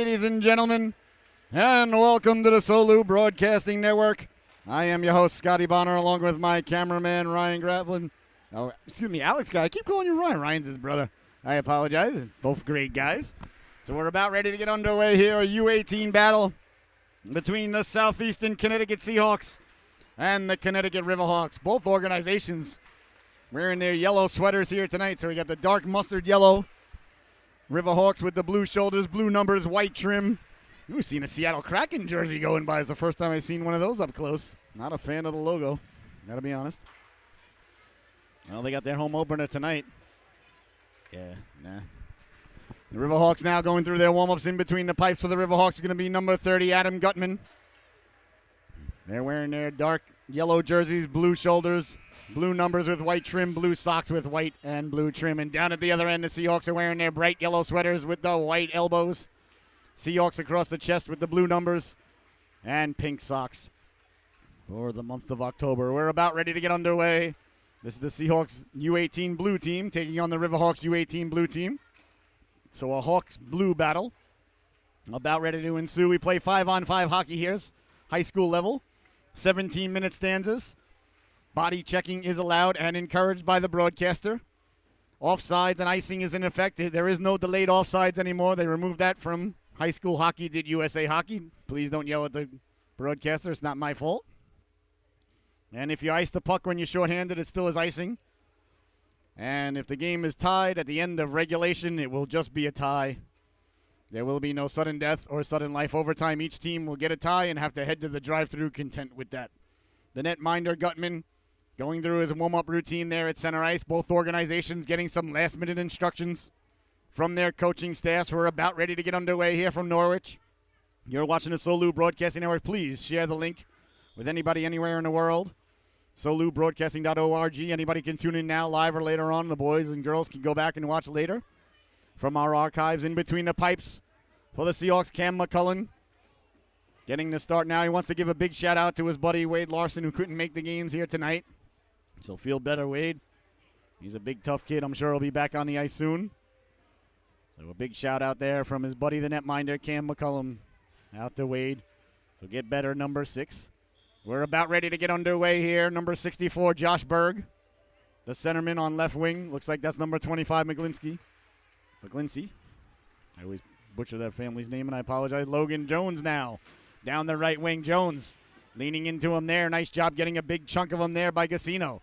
ladies and gentlemen, and welcome to the Solu Broadcasting Network. I am your host, Scotty Bonner, along with my cameraman, Ryan Gravelin. Oh, excuse me, Alex guy. I keep calling you Ryan. Ryan's his brother. I apologize. Both great guys. So we're about ready to get underway here. A U18 battle between the Southeastern Connecticut Seahawks and the Connecticut Riverhawks. Both organizations wearing their yellow sweaters here tonight. So we got the dark mustard yellow Riverhawks with the blue shoulders, blue numbers, white trim. We've seen a Seattle Kraken jersey going by. It's the first time I've seen one of those up close. Not a fan of the logo, gotta be honest. Well, they got their home opener tonight. Yeah, nah. The Riverhawks now going through their warm-ups in between the pipes. For the Riverhawks is going to be number 30, Adam Gutman. They're wearing their dark yellow jerseys, blue shoulders, blue numbers with white trim, blue socks with white and blue trim. And down at the other end, the Seahawks are wearing their bright yellow sweaters with the white elbows. Seahawks across the chest with the blue numbers and pink socks for the month of October. We're about ready to get underway. This is the Seahawks U18 blue team taking on the Riverhawks U18 blue team. So a Hawks blue battle about ready to ensue. We play 5-on-5 hockey here, high school level, 17-minute stanzas. Body checking is allowed and encouraged by the broadcaster. Offsides and icing is in effect. There is no delayed offsides anymore. They removed that from high school hockey, did USA Hockey. Please don't yell at the broadcaster. It's not my fault. And if you ice the puck when you're shorthanded, it still is icing. And if the game is tied at the end of regulation, it will just be a tie. There will be no sudden death or sudden life overtime. Each team will get a tie and have to head to the drive-thru content with that. The netminder, Gutman, going through his warm-up routine there at center ice. Both organizations getting some last-minute instructions from their coaching staffs. We're about ready to get underway here from Norwich. You're watching the Solu Broadcasting Network. Please share the link with anybody anywhere in the world. SoluBroadcasting.org. Anybody can tune in now, live or later on. The boys and girls can go back and watch later from our archives. In between the pipes for the Seahawks, Cam McCullen getting the start now. He wants to give a big shout-out to his buddy Wade Larson, who couldn't make the games here tonight. So feel better, Wade. He's a big, tough kid. I'm sure he'll be back on the ice soon. So a big shout-out there from his buddy, the netminder, Cam McCullum, out to Wade. So get better, number 6. We're about ready to get underway here. Number 64, Josh Berg, the centerman on left wing. Looks like that's number 25, McGlincy. I always butcher that family's name, and I apologize. Logan Jones now down the right wing. Jones leaning into him there. Nice job getting a big chunk of him there by Gassino.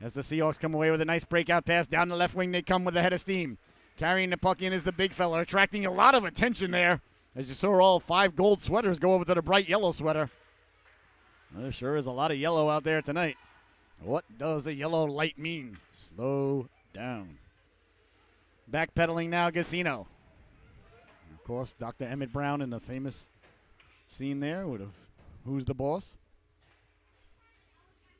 As the Seahawks come away with a nice breakout pass down the left wing, they come with a head of steam. Carrying the puck in is the big fella, attracting a lot of attention there. As you saw all 5 gold sweaters go over to the bright yellow sweater. There sure is a lot of yellow out there tonight. What does a yellow light mean? Slow down. Backpedaling now, Gassino. Of course, Dr. Emmett Brown in the famous scene there with Who's the Boss?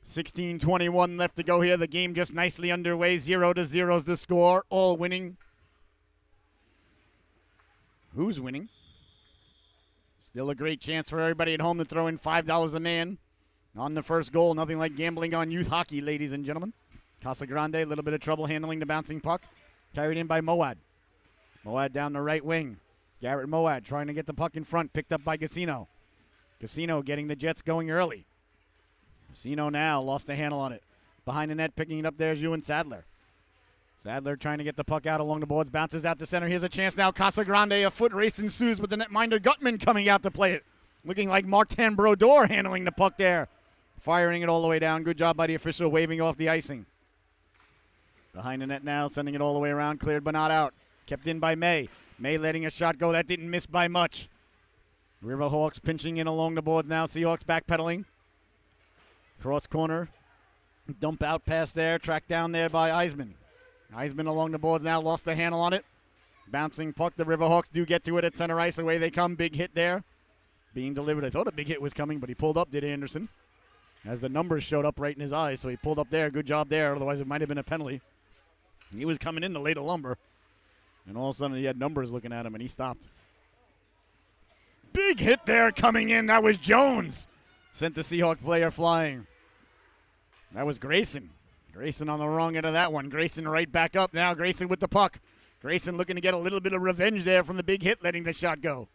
16:21 left to go here. The game just nicely underway. 0-0 is the score. All winning. Who's winning? Still a great chance for everybody at home to throw in $5 a man on the first goal. Nothing like gambling on youth hockey, ladies and gentlemen. Casagrande, a little bit of trouble handling the bouncing puck. Carried in by Moad. Moad down the right wing. Garrett Moad trying to get the puck in front. Picked up by Gassino. Gassino getting the Jets going early. Gassino now lost the handle on it. Behind the net, picking it up there is Ewan Sadler. Sadler trying to get the puck out along the boards. Bounces out to center. Here's a chance now. Casagrande, a foot race ensues with the netminder Gutman coming out to play it. Looking like Martin Brodeur handling the puck there. Firing it all the way down. Good job by the official waving off the icing. Behind the net now, sending it all the way around. Cleared but not out. Kept in by May. May letting a shot go. That didn't miss by much. Riverhawks pinching in along the boards now. Seahawks backpedaling. Cross corner. Dump out pass there. Tracked down there by Eisman. Eisman along the boards now. Lost the handle on it. Bouncing puck. The Riverhawks do get to it at center ice. Away they come. Big hit there. Being delivered. I thought a big hit was coming, but he pulled up, did Anderson. As the numbers showed up right in his eyes, so he pulled up there. Good job there. Otherwise, it might have been a penalty. He was coming in to lay the lumber. And all of a sudden, he had numbers looking at him, and he stopped. Big hit there coming in. That was Jones. Sent the Seahawk player flying. That was Grayson. Grayson on the wrong end of that one. Grayson right back up now. Grayson with the puck. Grayson looking to get a little bit of revenge there from the big hit, letting the shot go.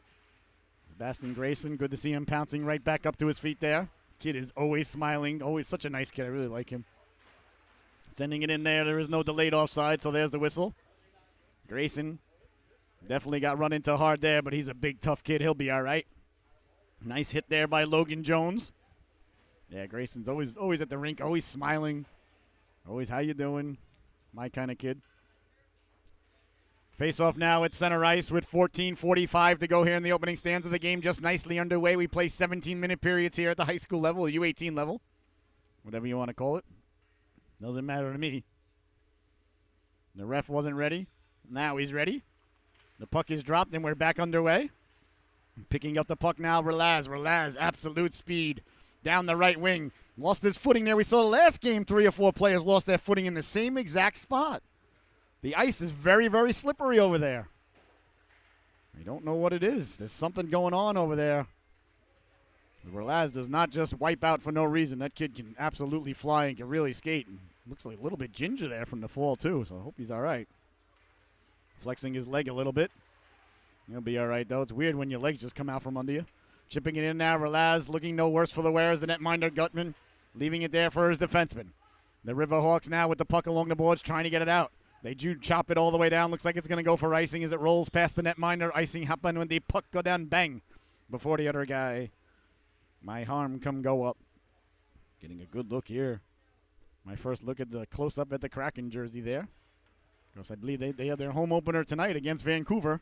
Sebastian Grayson, good to see him pouncing right back up to his feet there. Kid is always smiling, always such a nice kid. I really like him. Sending it in there. There is no delayed offside, so there's the whistle. Grayson definitely got run into hard there, but he's a big, tough kid. He'll be all right. Nice hit there by Logan Jones. Yeah, Grayson's always at the rink, always smiling. Always, how you doing? My kind of kid. Face off now at center ice with 14:45 to go here in the opening stanza. The game just nicely underway. We play 17-minute periods here at the high school level, U18 level, whatever you want to call it. Doesn't matter to me. The ref wasn't ready. Now he's ready. The puck is dropped, and we're back underway. Picking up the puck now, Relaz. Relaz, absolute speed. Down the right wing. Lost his footing there. We saw the last game 3 or 4 players lost their footing in the same exact spot. The ice is very, very slippery over there. I don't know what it is. There's something going on over there. Relaz does not just wipe out for no reason. That kid can absolutely fly and can really skate. And looks like a little bit ginger there from the fall, too, so I hope he's all right. Flexing his leg a little bit. He'll be all right, though. It's weird when your legs just come out from under you. Chipping it in now. Relaz looking no worse for the wear as the netminder Gutman. Leaving it there for his defenseman. The Riverhawks now with the puck along the boards trying to get it out. They do chop it all the way down. Looks like it's going to go for icing as it rolls past the netminder. Icing happen when the puck go down, bang, before the other guy. My harm come go up. Getting a good look here. My first look at the close-up at the Kraken jersey there. Of course, I believe they have their home opener tonight against Vancouver.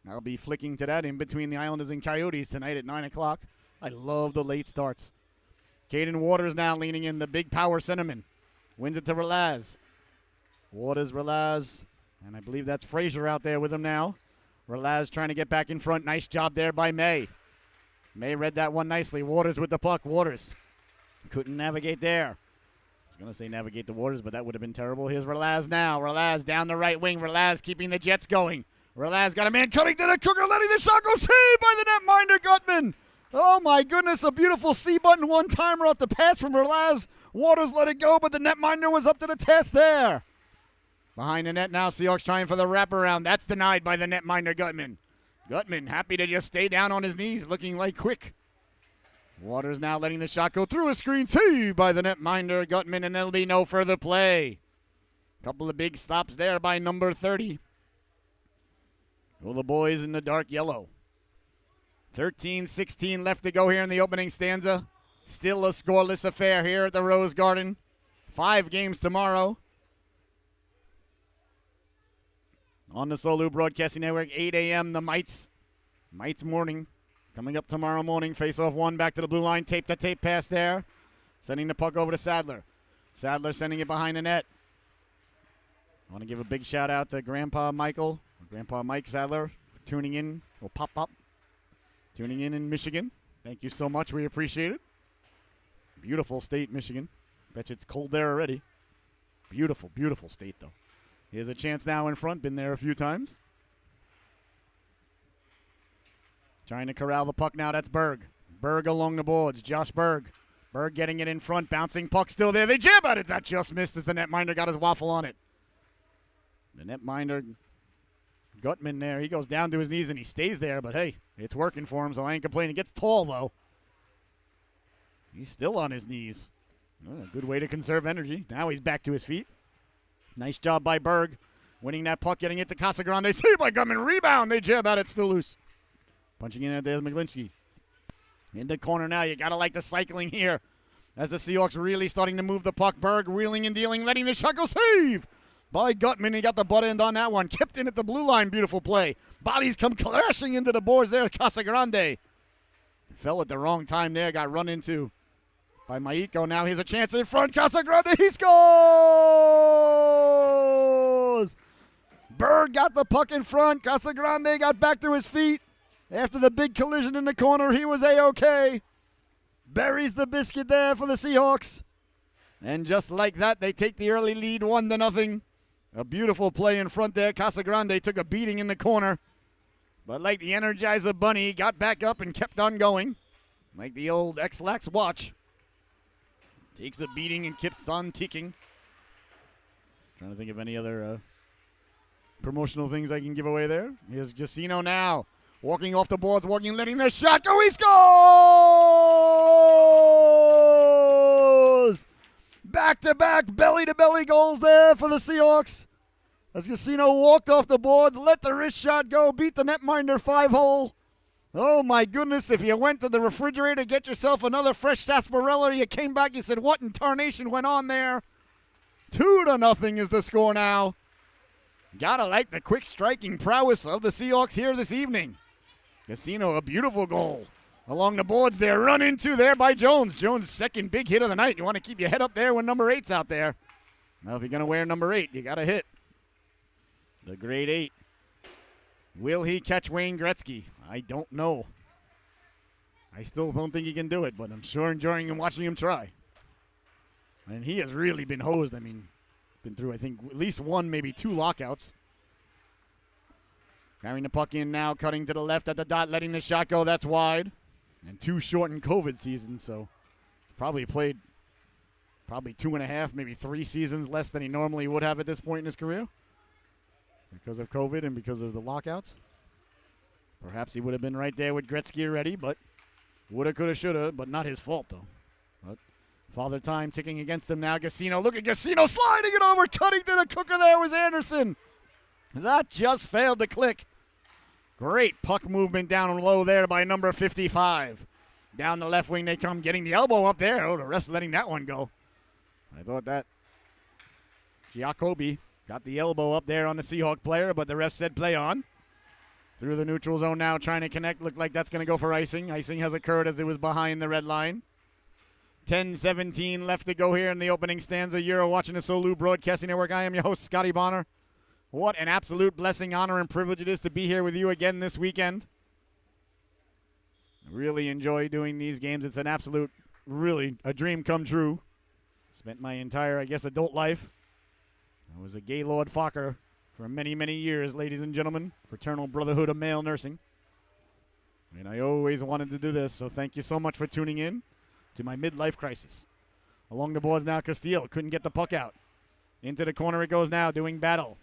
I'll be flicking to that in between the Islanders and Coyotes tonight at 9 o'clock. I love the late starts. Caden Waters now leaning in, the big power centerman. Wins it to Relaz. Waters, Relaz, and I believe that's Frazier out there with him now. Relaz trying to get back in front. Nice job there by May. May read that one nicely. Waters with the puck. Waters couldn't navigate there. I was going to say navigate the Waters, but that would have been terrible. Here's Relaz now. Relaz down the right wing. Relaz keeping the Jets going. Relaz got a man cutting to the cooker, letting the shot go. Saved by the netminder Gutman. Oh, my goodness. A beautiful C-button one-timer off the pass from Relaz. Waters let it go, but the netminder was up to the test there. Behind the net now, Seahawks trying for the wraparound. That's denied by the netminder Gutman. Gutman happy to just stay down on his knees, looking like quick. Waters now letting the shot go through a screen. Saved by the netminder Gutman, and there'll be no further play. Couple of big stops there by number 30. Well, the boys in the dark yellow. 13-16 left to go here in the opening stanza. Still a scoreless affair here at the Rose Garden. 5 games tomorrow. On the Solu Broadcasting Network, 8 a.m., the Mites. Mites morning. Coming up tomorrow morning. Face-off 1, back to the blue line. Tape-to-tape pass there. Sending the puck over to Sadler. Sadler sending it behind the net. I want to give a big shout-out to Grandpa Mike Sadler, tuning in. Or Pop. Tuning in Michigan. Thank you so much. We appreciate it. Beautiful state, Michigan. Bet you it's cold there already. Beautiful, beautiful state, though. Here's a chance now in front. Been there a few times. Trying to corral the puck now. That's Berg. Berg along the boards. Josh Berg. Berg getting it in front. Bouncing puck still there. They jab at it. That just missed as the netminder got his waffle on it. The netminder, Gutman there. He goes down to his knees and he stays there. But, hey, it's working for him, so I ain't complaining. He gets tall, though. He's still on his knees. Oh, a good way to conserve energy. Now he's back to his feet. Nice job by Berg. Winning that puck, getting it to Casagrande. Saved by Gutman. Rebound. They jab at it. Still loose. Punching in there's McGlinchey. In the corner now. You got to like the cycling here. As the Seahawks really starting to move the puck. Berg wheeling and dealing. Letting the shot go. Save by Gutman. He got the butt end on that one. Kept in at the blue line. Beautiful play. Bodies come clashing into the boards there. Casagrande. Fell at the wrong time there. Got run into by Maiko. Now here's a chance in front. Casagrande, he scores! Berg got the puck in front. Casagrande got back to his feet. After the big collision in the corner, he was A-OK. Buries the biscuit there for the Seahawks. And just like that, they take the early lead 1-0. A beautiful play in front there. Casagrande took a beating in the corner. But like the Energizer Bunny, he got back up and kept on going. Like the old X-Lax watch. Takes a beating and keeps on ticking. Trying to think of any other promotional things I can give away there. Here's Giacino now. Walking off the boards, letting the shot go. He scores! Back-to-back belly-to-belly goals there for the Seahawks. As Casino walked off the boards, let the wrist shot go, beat the netminder 5-hole. Oh, my goodness, if you went to the refrigerator, get yourself another fresh sarsaparilla, you came back, you said, what in tarnation went on there? 2-0 is the score now. Gotta like the quick striking prowess of the Seahawks here this evening. Casino, a beautiful goal. Along the boards there, run into there by Jones. Jones' second big hit of the night. You want to keep your head up there when number 8's out there. Now, if you're going to wear number 8, you got to hit. The grade 8. Will he catch Wayne Gretzky? I don't know. I still don't think he can do it, but I'm sure enjoying watching him try. And he has really been hosed. I mean, been through, I think, at least one, maybe 2 lockouts. Carrying the puck in now, cutting to the left at the dot, letting the shot go. That's wide. And 2 shortened COVID seasons, so probably played 2.5, maybe 3 seasons less than he normally would have at this point in his career because of COVID and because of the lockouts. Perhaps he would have been right there with Gretzky already, but woulda, coulda, shoulda, but not his fault, though. But Father Time ticking against him now. Casino, look at Casino sliding it over, cutting to the cooker there was Anderson. That just failed to click. Great puck movement down low there by number 55. Down the left wing they come, getting the elbow up there. Oh, the rest letting that one go. I thought that Giacobbe got the elbow up there on the Seahawk player, but the ref said play on. Through the neutral zone now, trying to connect. Looked like that's going to go for icing. Icing has occurred as it was behind the red line. 10-17 left to go here in the opening stanza. You're watching the Solu Broadcasting Network. I am your host, Scotty Bonner. What an absolute blessing, honor, and privilege it is to be here with you again this weekend. I really enjoy doing these games. It's an absolute, really, a dream come true. Spent my entire, I guess, adult life. I was a Gaylord Fokker for many, many years, ladies and gentlemen. Fraternal Brotherhood of Male Nursing. And I always wanted to do this, so thank you so much for tuning in to my midlife crisis. Along the boards now, Castile couldn't get the puck out. Into the corner it goes now, doing battle.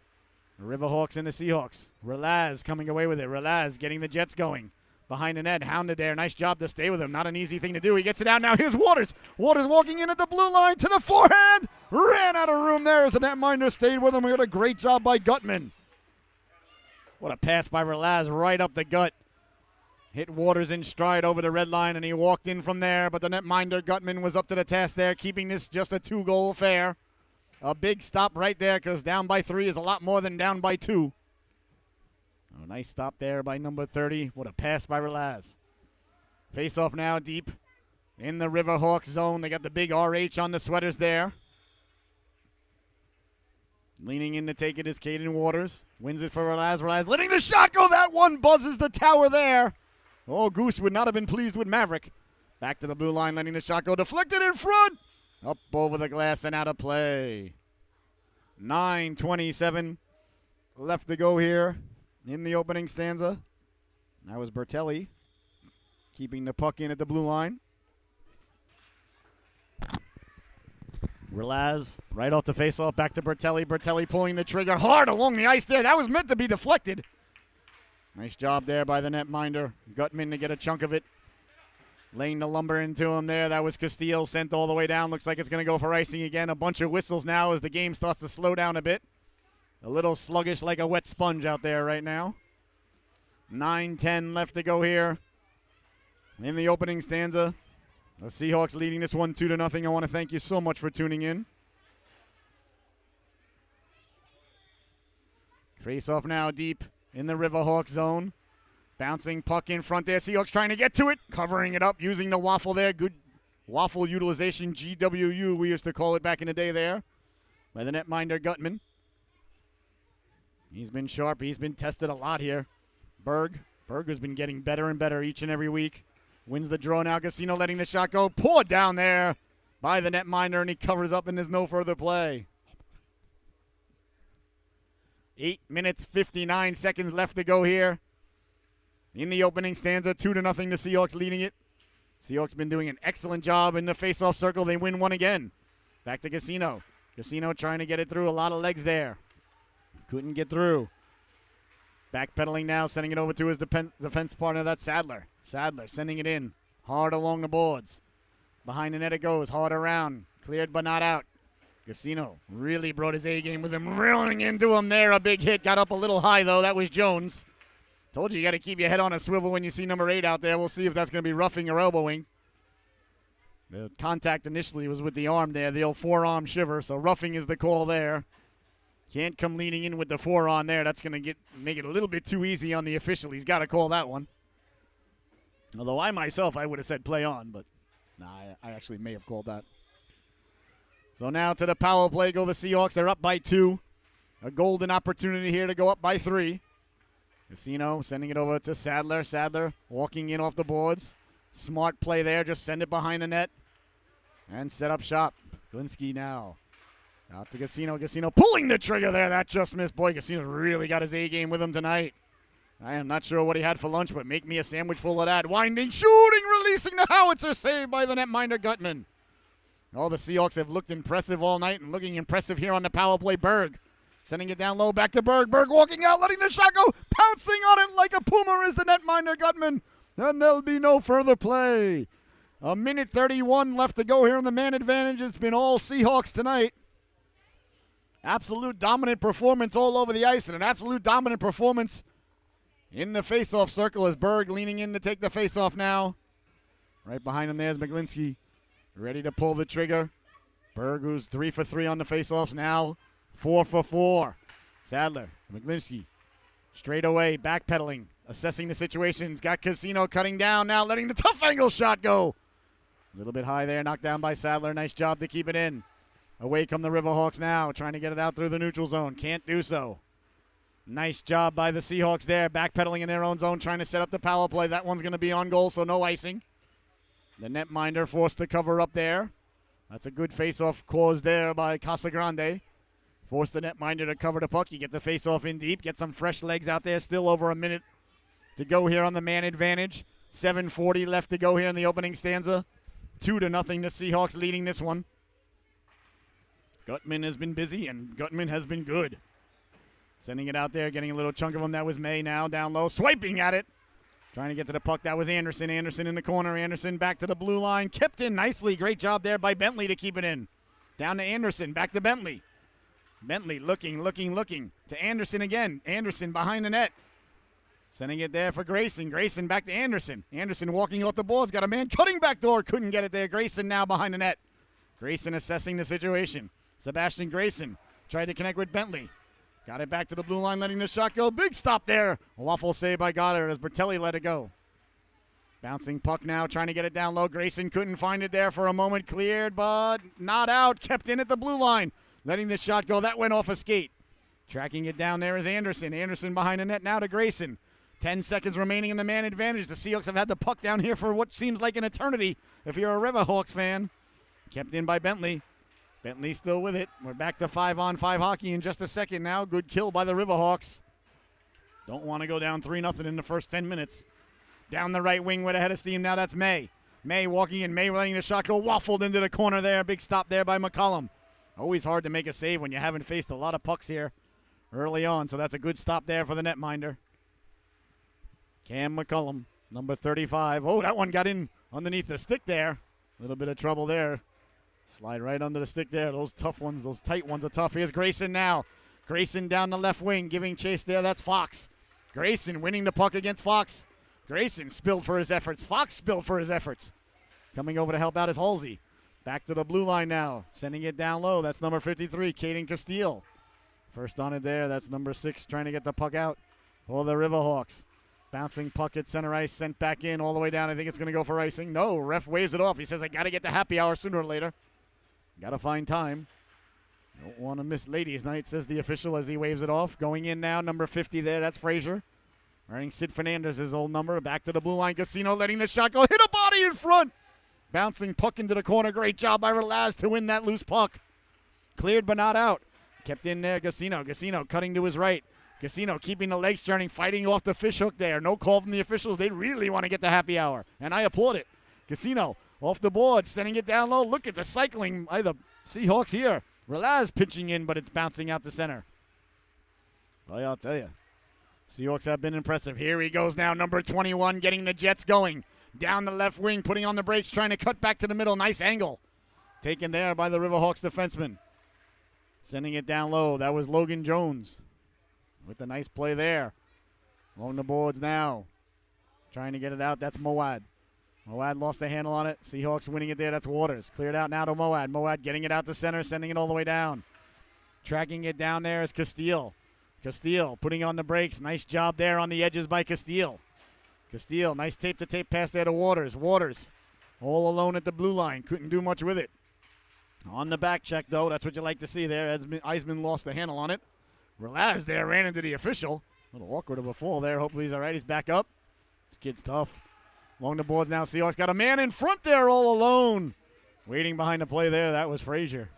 The Riverhawks and the Seahawks. Relaz coming away with it. Relaz getting the Jets going. Behind the net, hounded there. Nice job to stay with him. Not an easy thing to do. He gets it out now. Here's Waters. Waters walking in at the blue line to the forehand. Ran out of room there as the netminder stayed with him. We got a great job by Gutman. What a pass by Relaz right up the gut. Hit Waters in stride over the red line, and he walked in from there. But the netminder, Gutman, was up to the task there, keeping this just a 2-goal affair. A big stop right there because down by 3 is a lot more than down by 2. A nice stop there by number 30. What a pass by Relaz. Face off now deep in the Riverhawks zone. They got the big RH on the sweaters there. Leaning in to take it is Caden Waters. Wins it for Relaz. Relaz letting the shot go. That one buzzes the tower there. Oh, Goose would not have been pleased with Maverick. Back to the blue line, letting the shot go. Deflected in front. Up over the glass and out of play. 9:27 left to go here in the opening stanza. That was Bertelli keeping the puck in at the blue line. Relaz right off the faceoff, back to Bertelli. Bertelli pulling the trigger hard along the ice there. That was meant to be deflected. Nice job there by the netminder. Gutman to get a chunk of it. Laying the lumber into him there. That was Castile sent all the way down. Looks like it's going to go for icing again. A bunch of whistles now as the game starts to slow down a bit. A little sluggish like a wet sponge out there right now. 9:10 left to go here in the opening stanza. The Seahawks leading this one 2-0. I want to thank you so much for tuning in. Face off now deep in the Riverhawks zone. Bouncing puck in front there. Seahawks trying to get to it. Covering it up. Using the waffle there. Good waffle utilization. GWU we used to call it back in the day there. By the netminder Gutman. He's been sharp. He's been tested a lot here. Berg has been getting better and better each and every week. Wins the draw now. Casino letting the shot go. Pulled down there by the netminder, and he covers up, and there's no further play. 8 minutes, 59 seconds left to go here in the opening stanza. 2-0, the Seahawks leading it. Seahawks been doing an excellent job in the face-off circle. They win one again. Back to Casino. Casino trying to get it through. A lot of legs there. Couldn't get through. Backpedaling now, sending it over to his defense partner. That's Sadler. Sadler sending it in. Hard along the boards. Behind the net it goes. Hard around. Cleared but not out. Casino really brought his A game with him. Reeling into him there. A big hit. Got up a little high, though. That was Jones. Told you got to keep your head on a swivel when you see number 8 out there. We'll see if that's going to be roughing or elbowing. The contact initially was with the arm there, the old forearm shiver, so roughing is the call there. Can't come leaning in with the forearm there. That's going to make it a little bit too easy on the official. He's got to call that one. Although I would have said play on, but nah, I actually may have called that. So now to the power play go the Seahawks. They're up by 2. A golden opportunity here to go up by 3. Casino sending it over to Sadler. Sadler walking in off the boards. Smart play there. Just send it behind the net. And set up shop. Glinsky now. Out to Casino. Casino pulling the trigger there. That just missed. Boy, Casino really got his A game with him tonight. I am not sure what he had for lunch, but make me a sandwich full of that. Winding, shooting, releasing the howitzer. Saved by the netminder Gutman. All the Seahawks have looked impressive all night and looking impressive here on the power play. Berg sending it down low. Back to Berg. Berg walking out, letting the shot go. Pouncing on it like a puma is the netminder Gutman. And there'll be no further play. 1:31 left to go here in the man advantage. It's been all Seahawks tonight. Absolute dominant performance all over the ice and an absolute dominant performance in the faceoff circle as Berg leaning in to take the faceoff now. Right behind him there's McGlinskey, ready to pull the trigger. Berg, who's 3 for 3 on the faceoffs now, 4 for 4. Sadler, McGlinskey, straight away, backpedaling, assessing the situations. Got Casino cutting down now, letting the tough angle shot go. A little bit high there, knocked down by Sadler. Nice job to keep it in. Away come the Riverhawks now, trying to get it out through the neutral zone. Can't do so. Nice job by the Seahawks there, backpedaling in their own zone, trying to set up the power play. That one's going to be on goal, so no icing. The netminder forced to cover up there. That's a good face-off caused there by Casagrande. Forced the netminder to cover the puck. He gets a face-off in deep, get some fresh legs out there. Still over a minute to go here on the man advantage. 7:40 left to go here in the opening stanza. 2-0 the Seahawks leading this one. Gutman has been busy, and Gutman has been good. Sending it out there, getting a little chunk of him. That was May now, down low, swiping at it. Trying to get to the puck. That was Anderson. Anderson in the corner. Anderson back to the blue line. Kept in nicely. Great job there by Bentley to keep it in. Down to Anderson. Back to Bentley. Bentley looking to Anderson again. Anderson behind the net. Sending it there for Grayson. Grayson back to Anderson. Anderson walking off the boards. Got a man cutting back door. Couldn't get it there. Grayson now behind the net. Grayson assessing the situation. Sebastian Grayson tried to connect with Bentley. Got it back to the blue line, letting the shot go. Big stop there. A waffle save by Goddard as Bertelli let it go. Bouncing puck now, trying to get it down low. Grayson couldn't find it there for a moment. Cleared, but not out. Kept in at the blue line, letting the shot go. That went off a skate. Tracking it down there is Anderson. Anderson behind the net now to Grayson. 10 seconds remaining in the man advantage. The Seahawks have had the puck down here for what seems like an eternity if you're a Riverhawks fan. Kept in by Bentley. Bentley still with it. We're back to 5-on-5 hockey in just a second now. Good kill by the Riverhawks. Don't want to go down 3-0 in the first 10 minutes. Down the right wing with a head of steam now. That's May. May walking in. May letting the shot go. Waffled into the corner there. Big stop there by McCollum. Always hard to make a save when you haven't faced a lot of pucks here early on. So that's a good stop there for the netminder. Cam McCollum, number 35. Oh, that one got in underneath the stick there. A little bit of trouble there. Slide right under the stick there. Those tough ones, those tight ones are tough. Here's Grayson now. Grayson down the left wing, giving chase there. That's Fox. Grayson winning the puck against Fox. Grayson spilled for his efforts. Fox spilled for his efforts. Coming over to help out is Halsey. Back to the blue line now. Sending it down low. That's number 53, Caden Castile. First on it there. That's number 6 trying to get the puck out for the Riverhawks. Bouncing puck at center ice, sent back in all the way down. I think it's going to go for icing. No, ref waves it off. He says, I got to get to happy hour sooner or later. Got to find time. Don't want to miss ladies' night, says the official as he waves it off. Going in now, number 50 there. That's Frazier. Wearing Sid Fernandez's old number. Back to the blue line. Casino letting the shot go. Hit a body in front. Bouncing puck into the corner. Great job by Relaz to win that loose puck. Cleared but not out. Kept in there, Casino. Casino cutting to his right. Casino keeping the legs turning, fighting off the fish hook there. No call from the officials. They really want to get the happy hour, and I applaud it. Casino off the board, sending it down low. Look at the cycling by the Seahawks here. Relaz pitching in, but it's bouncing out to center. Well, I'll tell you, Seahawks have been impressive. Here he goes now, number 21, getting the Jets going. Down the left wing, putting on the brakes, trying to cut back to the middle. Nice angle. Taken there by the Riverhawks defenseman. Sending it down low. That was Logan Jones with a nice play there. Along the boards now. Trying to get it out. That's Moad. Moad lost the handle on it. Seahawks winning it there. That's Waters. Cleared out now to Moad. Moad getting it out to center, sending it all the way down. Tracking it down there is Castile. Castile putting on the brakes. Nice job there on the edges by Castile. Castile, nice tape-to-tape pass there to Waters. Waters all alone at the blue line. Couldn't do much with it. On the back check, though. That's what you like to see there. Eisman lost the handle on it. Relaz there ran into the official. A little awkward of a fall there. Hopefully he's all right. He's back up. This kid's tough. Along the boards now. Seahawks got a man in front there all alone. Waiting behind the play there. That was Frazier.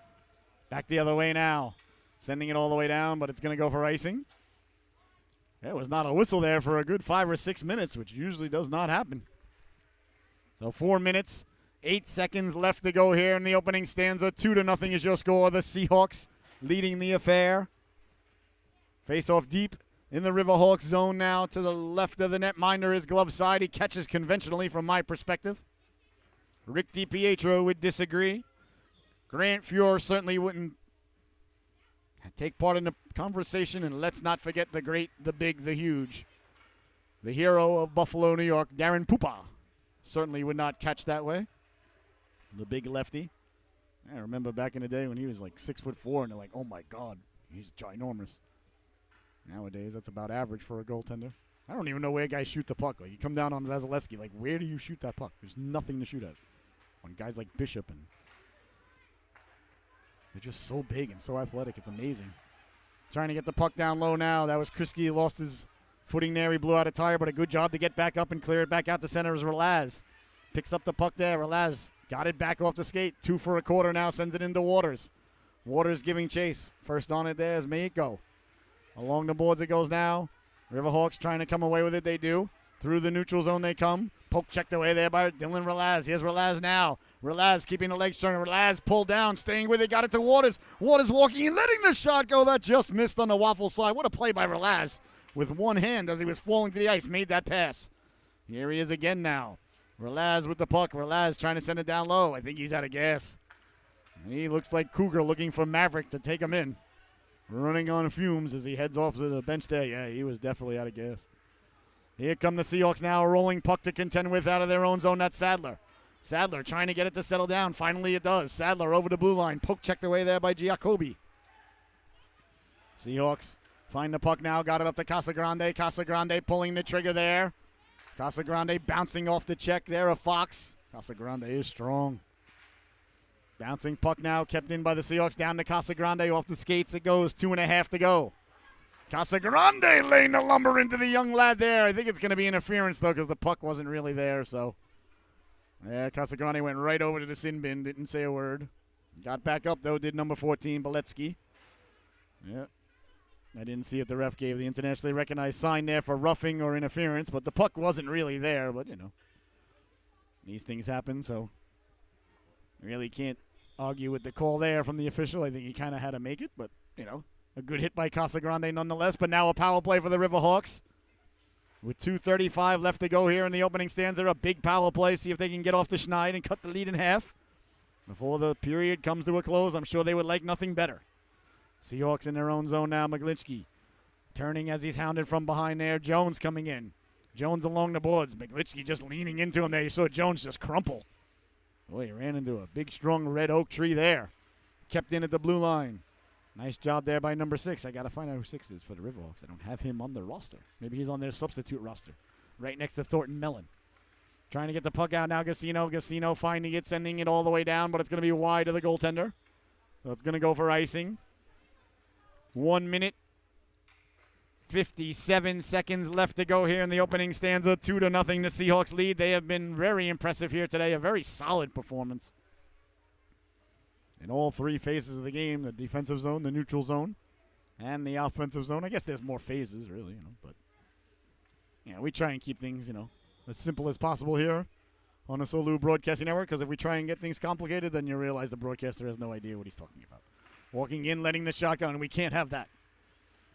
Back the other way now. Sending it all the way down, but it's going to go for icing. There was not a whistle there for a good 5 or 6 minutes, which usually does not happen. So 4 minutes, 8 seconds left to go here in the opening stanza. 2-0 is your score. The Seahawks leading the affair. Face off deep in the Riverhawks zone now to the left of the netminder, his glove side. He catches conventionally from my perspective. Rick DiPietro would disagree. Grant Fuhr certainly wouldn't take part in the conversation, and let's not forget the great, the big, the huge, the hero of Buffalo, New York, Darren Pupa. Certainly would not catch that way. The big lefty. I remember back in the day when he was like 6'4", and they're like, oh my God, he's ginormous. Nowadays, that's about average for a goaltender. I don't even know where guys shoot the puck. Like, you come down on Vasilevsky, like, where do you shoot that puck? There's nothing to shoot at. On guys like Bishop, and they're just so big and so athletic. It's amazing. Trying to get the puck down low now. That was Krisky. He lost his footing there. He blew out a tire, but a good job to get back up and clear it back out to center as Relaz. Picks up the puck there. Relaz got it back off the skate. 2 for a quarter now. Sends it into Waters. Waters giving chase. First on it there is Meiko. Along the boards it goes now. Riverhawks trying to come away with it. They do. Through the neutral zone they come. Poke checked away there by Dylan Relaz. Here's Relaz now. Relaz keeping the legs turning. Relaz pulled down, staying with it. Got it to Waters. Waters walking and letting the shot go. That just missed on the waffle side. What a play by Relaz. With one hand as he was falling to the ice. Made that pass. Here he is again now. Relaz with the puck. Relaz trying to send it down low. I think he's out of gas. He looks like Cougar looking for Maverick to take him in. Running on fumes as he heads off to the bench there. Yeah, he was definitely out of gas. Here come the Seahawks now. A rolling puck to contend with out of their own zone. That's Sadler. Sadler trying to get it to settle down. Finally it does. Sadler over the blue line. Poke checked away there by Giacobi. Seahawks find the puck now. Got it up to Casagrande. Casagrande pulling the trigger there. Casagrande bouncing off the check there of Fox. Casagrande is strong. Bouncing puck now. Kept in by the Seahawks. Down to Casagrande. Off the skates it goes. 2.5 to go. Casagrande laying the lumber into the young lad there. I think it's going to be interference, though, because the puck wasn't really there. So, yeah, Casagrande went right over to the sin bin. Didn't say a word. Got back up, though, did number 14, Beletsky. Yeah. I didn't see if the ref gave the internationally recognized sign there for roughing or interference, but the puck wasn't really there. But, you know, these things happen, so really can't argue with the call there from the official. I think he kind of had to make it, but, you know. A good hit by Casagrande nonetheless, but now a power play for the Riverhawks. With 2:35 left to go here in the opening stanza, a big power play. See if they can get off the schneid and cut the lead in half. Before the period comes to a close, I'm sure they would like nothing better. Seahawks in their own zone now. Maglitzky turning as he's hounded from behind there. Jones coming in. Jones along the boards. Maglitzky just leaning into him there. You saw Jones just crumple. Boy, he ran into a big, strong red oak tree there. Kept in at the blue line. Nice job there by number 6. I got to find out who 6 is for the Riverhawks. I don't have him on the roster. Maybe he's on their substitute roster. Right next to Thornton Mellon. Trying to get the puck out now. Gassino finding it, sending it all the way down, but it's going to be wide of the goaltender. So it's going to go for icing. 1 minute, 57 seconds left to go here in the opening stanza. 2-0 the Seahawks lead. They have been very impressive here today. A very solid performance. In all 3 phases of the game, the defensive zone, the neutral zone, and the offensive zone. I guess there's more phases, really, but yeah, we try and keep things, as simple as possible here on the Solu Broadcasting Network, because if we try and get things complicated, then you realize the broadcaster has no idea what he's talking about. Walking in, letting the shot go, and we can't have that.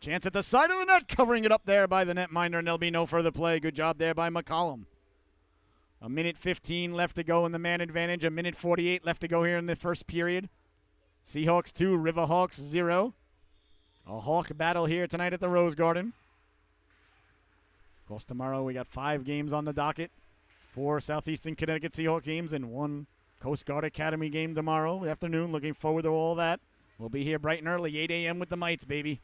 Chance at the side of the net, covering it up there by the netminder, and there'll be no further play. Good job there by McCollum. A minute 15 left to go in the man advantage. A minute 48 left to go here in the first period. Seahawks 2, Riverhawks 0. A Hawk battle here tonight at the Rose Garden. Of course, tomorrow we got 5 games on the docket. 4 Southeastern Connecticut Seahawk games and 1 Coast Guard Academy game tomorrow afternoon. Looking forward to all that. We'll be here bright and early, 8 a.m. with the Mites, baby.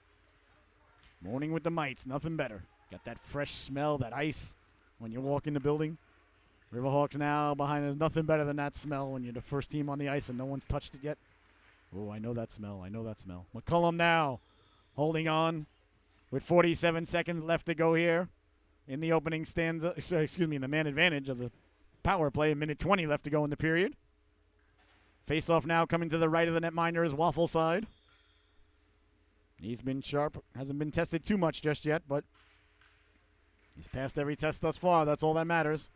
Morning with the Mites, nothing better. Got that fresh smell, that ice when you walk in the building. Riverhawks now behind us. Nothing better than that smell when you're the first team on the ice and no one's touched it yet. Oh, I know that smell. I know that smell. McCollum now holding on with 47 seconds left to go here in the opening stanza. In the man advantage of the power play. A minute 20 left to go in the period. Face-off now coming to the right of the netminder is Waffle side. He's been sharp. Hasn't been tested too much just yet, but he's passed every test thus far. That's all that matters.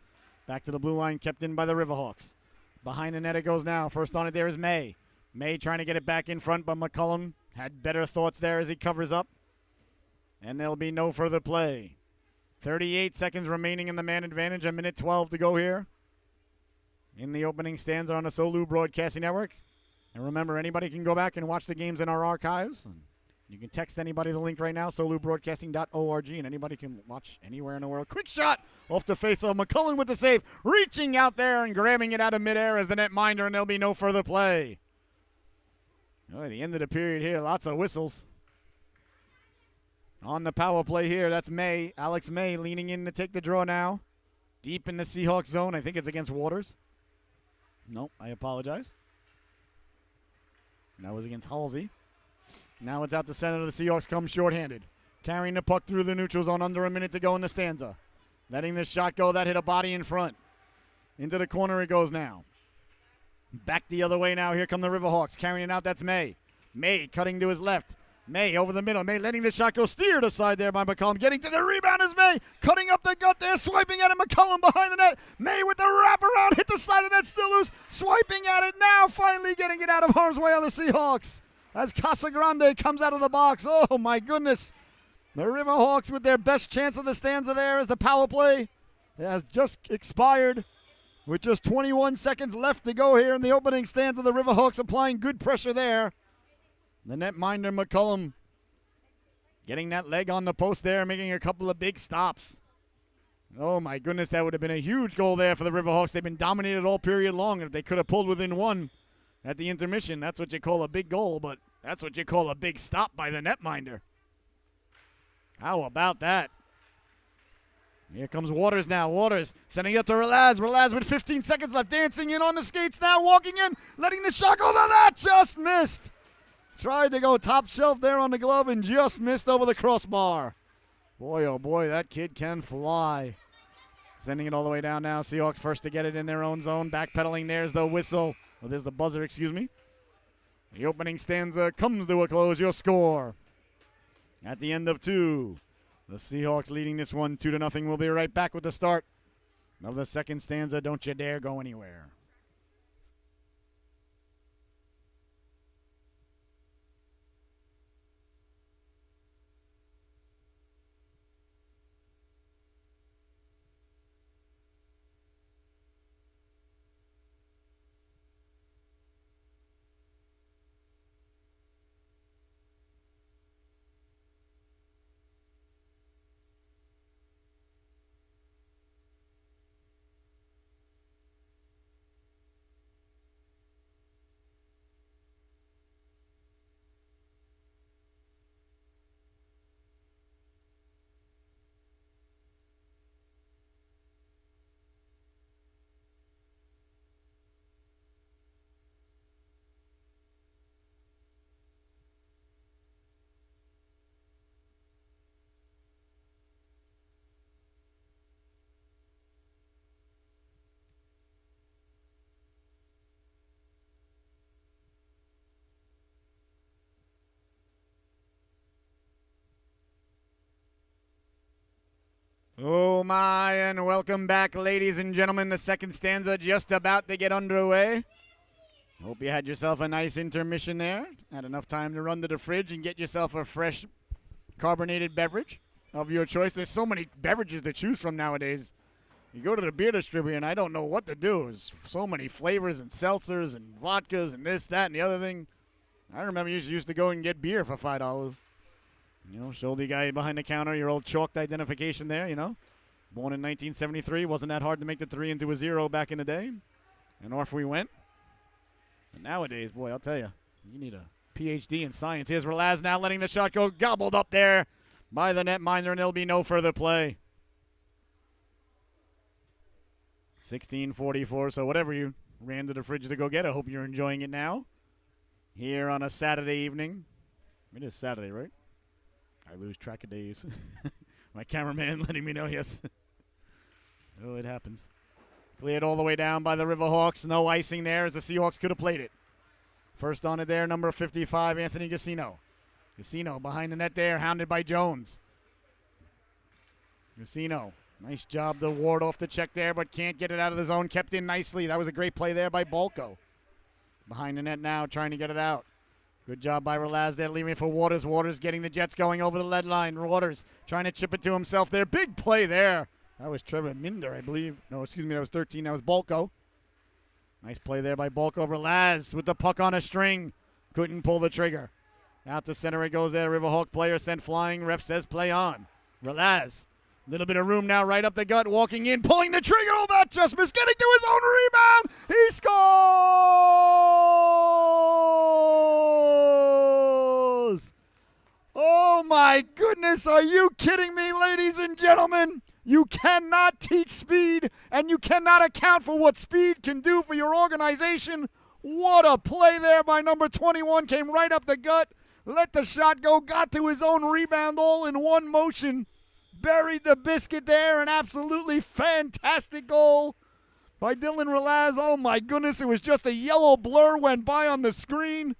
Back to the blue line, kept in by the Riverhawks. Behind the net it goes now. First on it there is May. May trying to get it back in front, but McCollum had better thoughts there as he covers up. And there'll be no further play. 38 seconds remaining in the man advantage. A minute 12 to go here in the opening stanza on the Solu Broadcasting Network. And remember, anybody can go back and watch the games in our archives. And you can text anybody the link right now, solubroadcasting.org, and anybody can watch anywhere in the world. Quick shot off the face of McCollum with the save, reaching out there and grabbing it out of midair as the netminder, and there'll be no further play. Oh, at the end of the period here, lots of whistles. On the power play here, that's May. Alex May leaning in to take the draw now. Deep in the Seahawks zone. I think it's against Waters. Nope, I apologize. That was against Halsey. Now it's out the center. The Seahawks come shorthanded. Carrying the puck through the neutral zone. Under a minute to go in the stanza. Letting this shot go. That hit a body in front. Into the corner it goes now. Back the other way now. Here come the Riverhawks. Carrying it out. That's May. May cutting to his left. May over the middle. May letting the shot go. Steered aside there by McCollum. Getting to the rebound is May. Cutting up the gut there. Swiping at it. McCollum behind the net. May with the wraparound. Hit the side of the net. Still loose. Swiping at it now. Finally getting it out of harm's way on the Seahawks. As Casagrande comes out of the box. Oh, my goodness. The Riverhawks with their best chance of the stanza there as the power play has just expired. With just 21 seconds left to go here in the opening stanza, the Riverhawks applying good pressure there. The netminder McCollum getting that leg on the post there, making a couple of big stops. Oh, my goodness, that would have been a huge goal there for the Riverhawks. They've been dominated all period long. If they could have pulled within one at the intermission, that's what you call a big goal, but that's what you call a big stop by the netminder. How about that? Here comes Waters now. Waters sending it to Relaz. Relaz with 15 seconds left. Dancing in on the skates now. Walking in. Letting the shot go. That just missed. Tried to go top shelf there on the glove and just missed over the crossbar. Boy, oh boy, that kid can fly. Sending it all the way down now. Seahawks first to get it in their own zone. Backpedaling. There's the whistle. Well, there's the buzzer, excuse me. The opening stanza comes to a close. Your score at the end of 2. The Seahawks leading this one 2-0. We'll be right back with the start of the second stanza. Don't you dare go anywhere. Oh my, and welcome back, ladies and gentlemen. The second stanza just about to get underway. Hope you had yourself a nice intermission there. Had enough time to run to the fridge and get yourself a fresh carbonated beverage of your choice. There's so many beverages to choose from nowadays. You go to the beer distributor, and I don't know what to do. There's so many flavors and seltzers and vodkas and this, that, and the other thing. I remember you used to go and get beer for $5. You know, show the guy behind the counter your old chalked identification there, you know. Born in 1973. Wasn't that hard to make the 3 into a 0 back in the day. And off we went. But nowadays, boy, I'll tell you, you need a PhD in science. Here's Relaz now letting the shot go. Gobbled up there by the netminder, and there'll be no further play. 16:44, so whatever you ran to the fridge to go get, I hope you're enjoying it now. Here on a Saturday evening. It is Saturday, right? I lose track of days. My cameraman letting me know, yes. Oh, it happens. Cleared all the way down by the Riverhawks. No icing there as the Seahawks could have played it. First on it there, number 55, Anthony Gassino. Gassino behind the net there, hounded by Jones. Gassino. Nice job to ward off the check there, but can't get it out of the zone. Kept in nicely. That was a great play there by Balco. Behind the net now, trying to get it out. Good job by Relaz there, leaving it for Waters. Waters getting the Jets going over the lead line. Waters trying to chip it to himself there. Big play there. That was Trevor Minder, I believe. No, excuse me, that was 13. That was Balco. Nice play there by Balco. Relaz with the puck on a string. Couldn't pull the trigger. Out to center it goes there. Riverhawk player sent flying. Ref says play on. Relaz. Little bit of room now, right up the gut, walking in, pulling the trigger. Oh, that just missed. Getting to his own rebound. He scores! Oh, my goodness. Are you kidding me, ladies and gentlemen? You cannot teach speed, and you cannot account for what speed can do for your organization. What a play there by number 21. Came right up the gut, let the shot go, got to his own rebound all in one motion. Buried the biscuit there. An absolutely fantastic goal by Dylan Relaz. Oh, my goodness. It was just a yellow blur went by on the screen.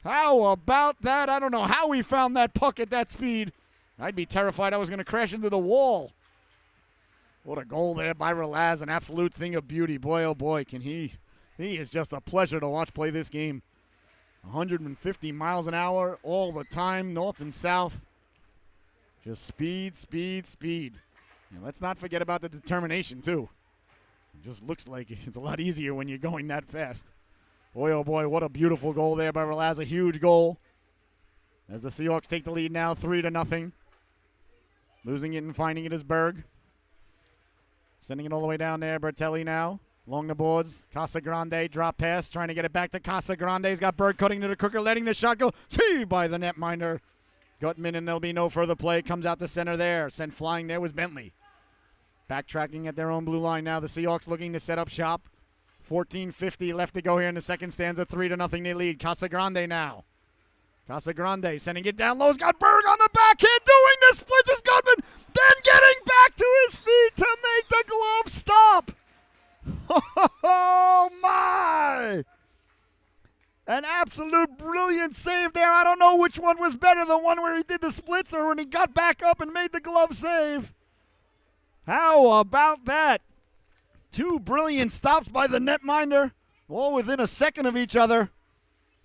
How about that? I don't know how he found that puck at that speed. I'd be terrified I was going to crash into the wall. What a goal there by Relaz. An absolute thing of beauty. Boy, oh, boy, can he. He is just a pleasure to watch play this game. 150 miles an hour all the time, north and south. Just speed, speed, speed. And let's not forget about the determination, too. It just looks like it's a lot easier when you're going that fast. Boy, oh boy, what a beautiful goal there by Relaz. A huge goal. As the Seahawks take the lead now, 3-0. Losing it and finding it is Berg. Sending it all the way down there. Bertelli now. Along the boards. Casagrande, drop pass. Trying to get it back to Casagrande. He's got Berg cutting to the cooker, letting the shot go. Saved by the netminder. Gutman, and there'll be no further play. Comes out to center there. Sent flying there was Bentley. Backtracking at their own blue line now. The Seahawks looking to set up shop. 14:50 left to go here in the second stanza. 3-0 they lead. Casagrande now. Casagrande sending it down low. He's got Berg on the backhand. Doing the splits is Gutman. Then getting back to his feet to make the glove stop. Oh, my. An absolute brilliant save there. I don't know which one was better, the one where he did the splits or when he got back up and made the glove save. How about that? Two brilliant stops by the netminder, all within a second of each other.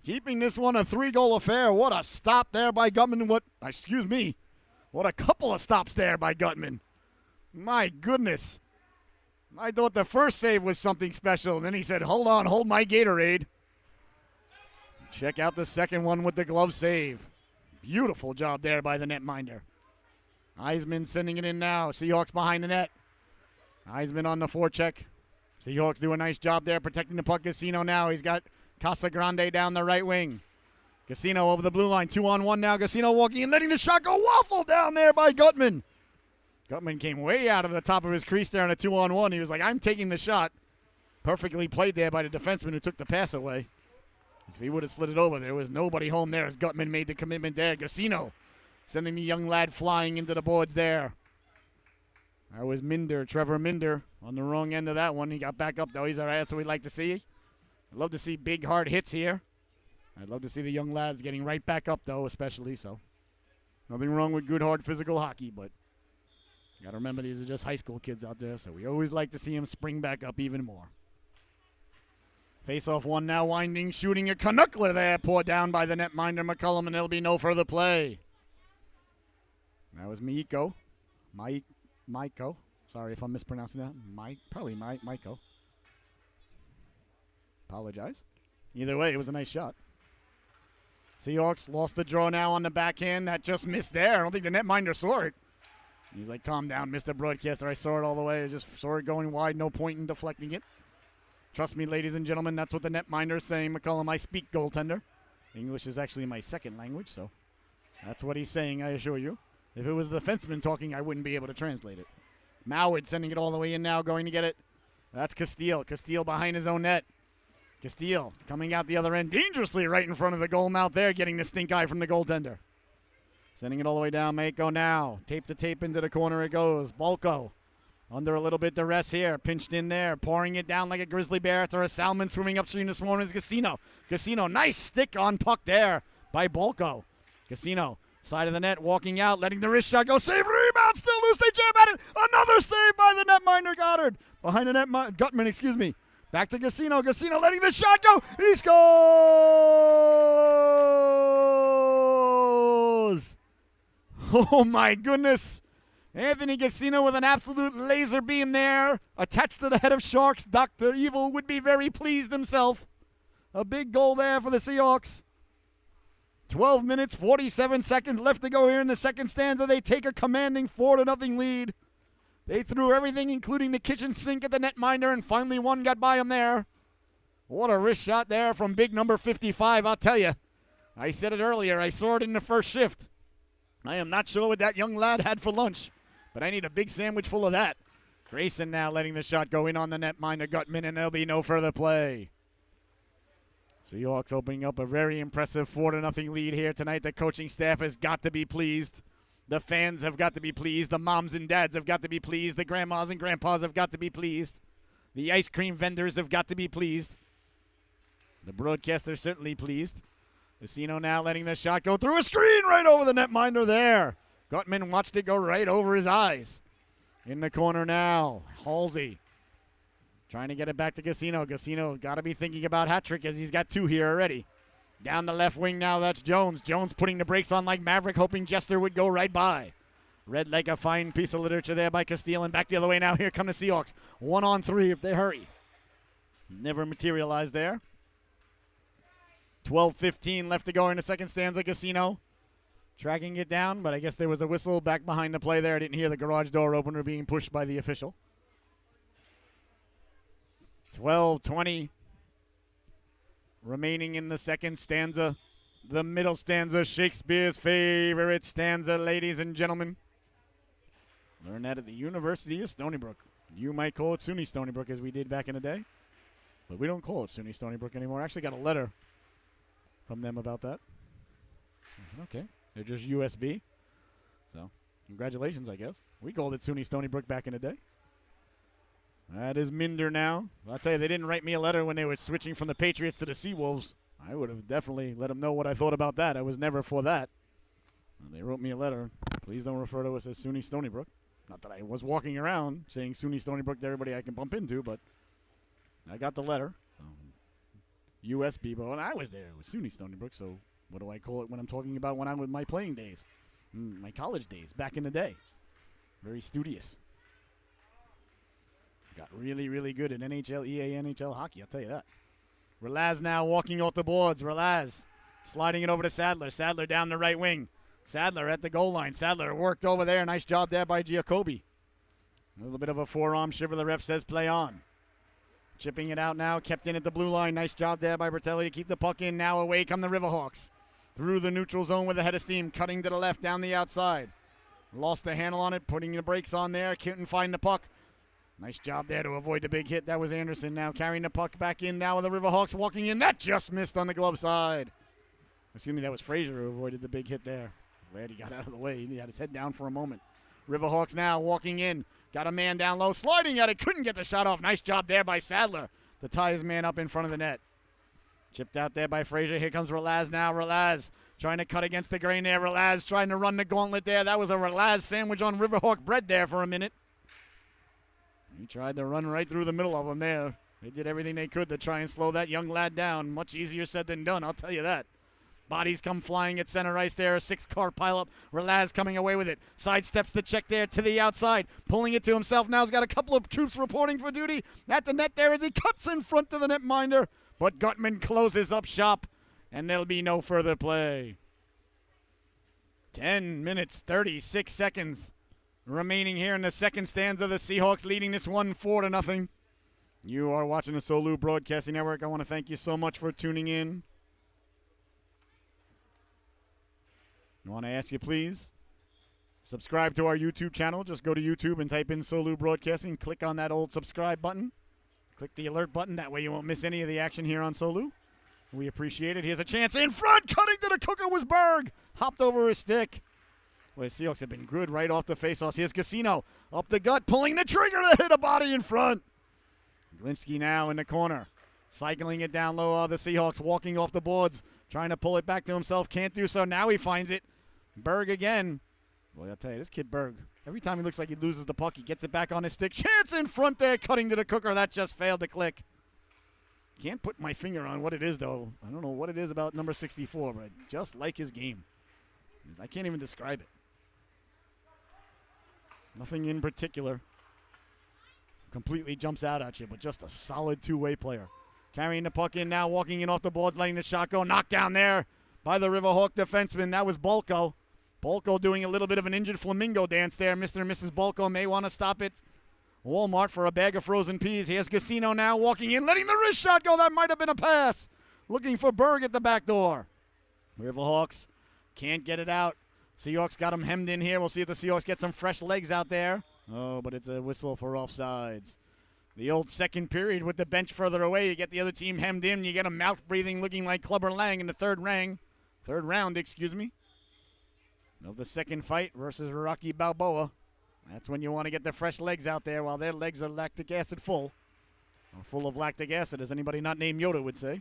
Keeping this one a 3-goal affair. What a stop there by Gutman. What a couple of stops there by Gutman. My goodness. I thought the first save was something special. And then he said, hold on, hold my Gatorade. Check out the second one with the glove save. Beautiful job there by the netminder. Eisman sending it in now. Seahawks behind the net. Eisman on the forecheck. Seahawks do a nice job there protecting the puck. Gassino now. He's got Casagrande down the right wing. Gassino over the blue line. 2-on-1 now. Gassino walking and letting the shot go waffle down there by Gutman. Gutman came way out of the top of his crease there on a 2-on-1. He was like, I'm taking the shot. Perfectly played there by the defenseman who took the pass away. If he would have slid it over, there was nobody home there as Gutman made the commitment there. Gassino sending the young lad flying into the boards there. That was Minder, Trevor Minder, on the wrong end of that one. He got back up, though. He's all right. That's what we'd like to see. I'd love to see big, hard hits here. I'd love to see the young lads getting right back up, though, especially. So nothing wrong with good, hard physical hockey, but you got to remember these are just high school kids out there, so we always like to see them spring back up even more. Face-off one now, winding, shooting a Canuckler there, poured down by the netminder McCullum, and there'll be no further play. That was Miiko. Maiko. Sorry if I'm mispronouncing that. Probably Maiko. Apologize. Either way, it was a nice shot. Seahawks lost the draw now on the backhand. That just missed there. I don't think the netminder saw it. He's like, calm down, Mr. Broadcaster. I saw it all the way. I just saw it going wide. No point in deflecting it. Trust me, ladies and gentlemen, that's what the netminder is saying. McCullum, I speak goaltender. English is actually my second language, so that's what he's saying, I assure you. If it was the defenseman talking, I wouldn't be able to translate it. Moward sending it all the way in now, going to get it. That's Castile. Castile behind his own net. Castile coming out the other end dangerously right in front of the goal mouth there, getting the stink eye from the goaltender. Sending it all the way down, Mako now. Tape to tape into the corner it goes. Balco under a little bit duress here. Pinched in there, pouring it down like a grizzly bear after a salmon swimming upstream this morning is Casino. Casino, nice stick on puck there by Balco. Casino, side of the net, walking out, letting the wrist shot go. Save, rebound, still loose, they jam at it. Another save by the netminder Goddard. Behind the net, Gutman, excuse me. Back to Casino. Casino letting the shot go. He scores! Oh, my goodness. Anthony Casino with an absolute laser beam there. Attached to the head of Sharks. Dr. Evil would be very pleased himself. A big goal there for the Seahawks. 12 minutes, 47 seconds left to go here in the second stanza. They take a commanding 4-0 lead. They threw everything, including the kitchen sink at the netminder, and finally one got by him there. What a wrist shot there from big number 55, I'll tell you. I said it earlier. I saw it in the first shift. I am not sure what that young lad had for lunch, but I need a big sandwich full of that. Grayson now letting the shot go in on the netminder, Gutman, and there'll be no further play. Seahawks opening up a very impressive 4-0 lead here tonight. The coaching staff has got to be pleased. The fans have got to be pleased. The moms and dads have got to be pleased. The grandmas and grandpas have got to be pleased. The ice cream vendors have got to be pleased. The broadcaster's certainly pleased. Casino now letting the shot go through a screen right over the netminder there. Gutman watched it go right over his eyes. In the corner now, Halsey trying to get it back to Casino. Casino got to be thinking about hat trick as he's got two here already. Down the left wing now, that's Jones. Jones putting the brakes on like Maverick, hoping Jester would go right by. Read like a fine piece of literature there by Castile, and back the other way now. Here come the Seahawks. 1-on-3 if they hurry. Never materialized there. 12:15 left to go in the second stanza. Casino tracking it down, but I guess there was a whistle back behind the play there. I didn't hear the garage door opener being pushed by the official. 12:20 remaining in the second stanza. The middle stanza, Shakespeare's favorite stanza, ladies and gentlemen. Learned that at the University of Stony Brook. You might call it SUNY Stony Brook as we did back in the day, but we don't call it SUNY Stony Brook anymore. I actually got a letter from them about that. Okay, they're just USB. So, congratulations, I guess. We called it SUNY Stony Brook back in the day. That is Minder now. I'll tell you, they didn't write me a letter when they were switching from the Patriots to the Seawolves. I would have definitely let them know what I thought about that. I was never for that. And they wrote me a letter. Please don't refer to us as SUNY Stony Brook. Not that I was walking around saying SUNY Stony Brook to everybody I can bump into, but I got the letter. So, USB, but when I was there, it was SUNY Stony Brook, so what do I call it when I'm talking about when I'm with my playing days? My college days, back in the day. Very studious. Got really, really good at NHL, EA, NHL hockey, I'll tell you that. Relaz now walking off the boards. Relaz sliding it over to Sadler. Sadler down the right wing. Sadler at the goal line. Sadler worked over there. Nice job there by Giacobbe. A little bit of a forearm shiver. The ref says play on. Chipping it out now. Kept in at the blue line. Nice job there by Bertelli to keep the puck in. Now away come the Riverhawks. Through the neutral zone with a head of steam. Cutting to the left down the outside. Lost the handle on it. Putting the brakes on there. Couldn't find the puck. Nice job there to avoid the big hit. That was Anderson now carrying the puck back in now with the Riverhawks walking in. That just missed on the glove side. Excuse me, that was Frazier who avoided the big hit there. Glad he got out of the way. He had his head down for a moment. Riverhawks now walking in. Got a man down low, sliding at it. Couldn't get the shot off. Nice job there by Sadler to tie his man up in front of the net. Chipped out there by Frazier. Here comes Relaz now. Relaz trying to cut against the grain there. Relaz trying to run the gauntlet there. That was a Relaz sandwich on Riverhawk bread there for a minute. He tried to run right through the middle of them there. They did everything they could to try and slow that young lad down. Much easier said than done, I'll tell you that. Bodies come flying at center ice there. A 6-car pileup. Relaz coming away with it. Sidesteps the check there to the outside. Pulling it to himself. Now he's got a couple of troops reporting for duty. At the net there as he cuts in front to the netminder. But Gutman closes up shop. And there'll be no further play. 10 minutes, 36 seconds remaining here in the second stanza. The Seahawks leading this one 4-0. You are watching the Solu Broadcasting Network. I want to thank you so much for tuning in. I want to ask you, please, subscribe to our YouTube channel. Just go to YouTube and type in Solu Broadcasting. Click on that old subscribe button. Click the alert button. That way you won't miss any of the action here on Solu. We appreciate it. Here's a chance in front. Cutting to the cooker was Berg. Hopped over his stick. Well, the Seahawks have been good right off the faceoffs. Here's Casino up the gut, pulling the trigger to hit a body in front. Glinsky now in the corner. Cycling it down low. The Seahawks walking off the boards. Trying to pull it back to himself. Can't do so. Now he finds it. Berg again. Boy, I'll tell you, this kid Berg, every time he looks like he loses the puck, he gets it back on his stick. Chance in front there, cutting to the cooker. That just failed to click. Can't put my finger on what it is, though. I don't know what it is about number 64, but I just like his game. I can't even describe it. Nothing in particular completely jumps out at you, but just a solid two-way player. Carrying the puck in now, walking in off the boards, letting the shot go. Knocked down there by the Riverhawk defenseman. That was Bolko. Bolko doing a little bit of an injured flamingo dance there. Mr. and Mrs. Bolko may want to stop it. Walmart for a bag of frozen peas. Here's Casino now walking in, letting the wrist shot go. That might have been a pass. Looking for Berg at the back door. Riverhawks can't get it out. Seahawks got him hemmed in here. We'll see if the Seahawks get some fresh legs out there. Oh, but it's a whistle for offsides. The old second period with the bench further away. You get the other team hemmed in. You get a mouth breathing looking like Clubber Lang in the third round, of the second fight versus Rocky Balboa. That's when you want to get the fresh legs out there while their legs are lactic acid full. Or full of lactic acid, as anybody not named Yoda would say.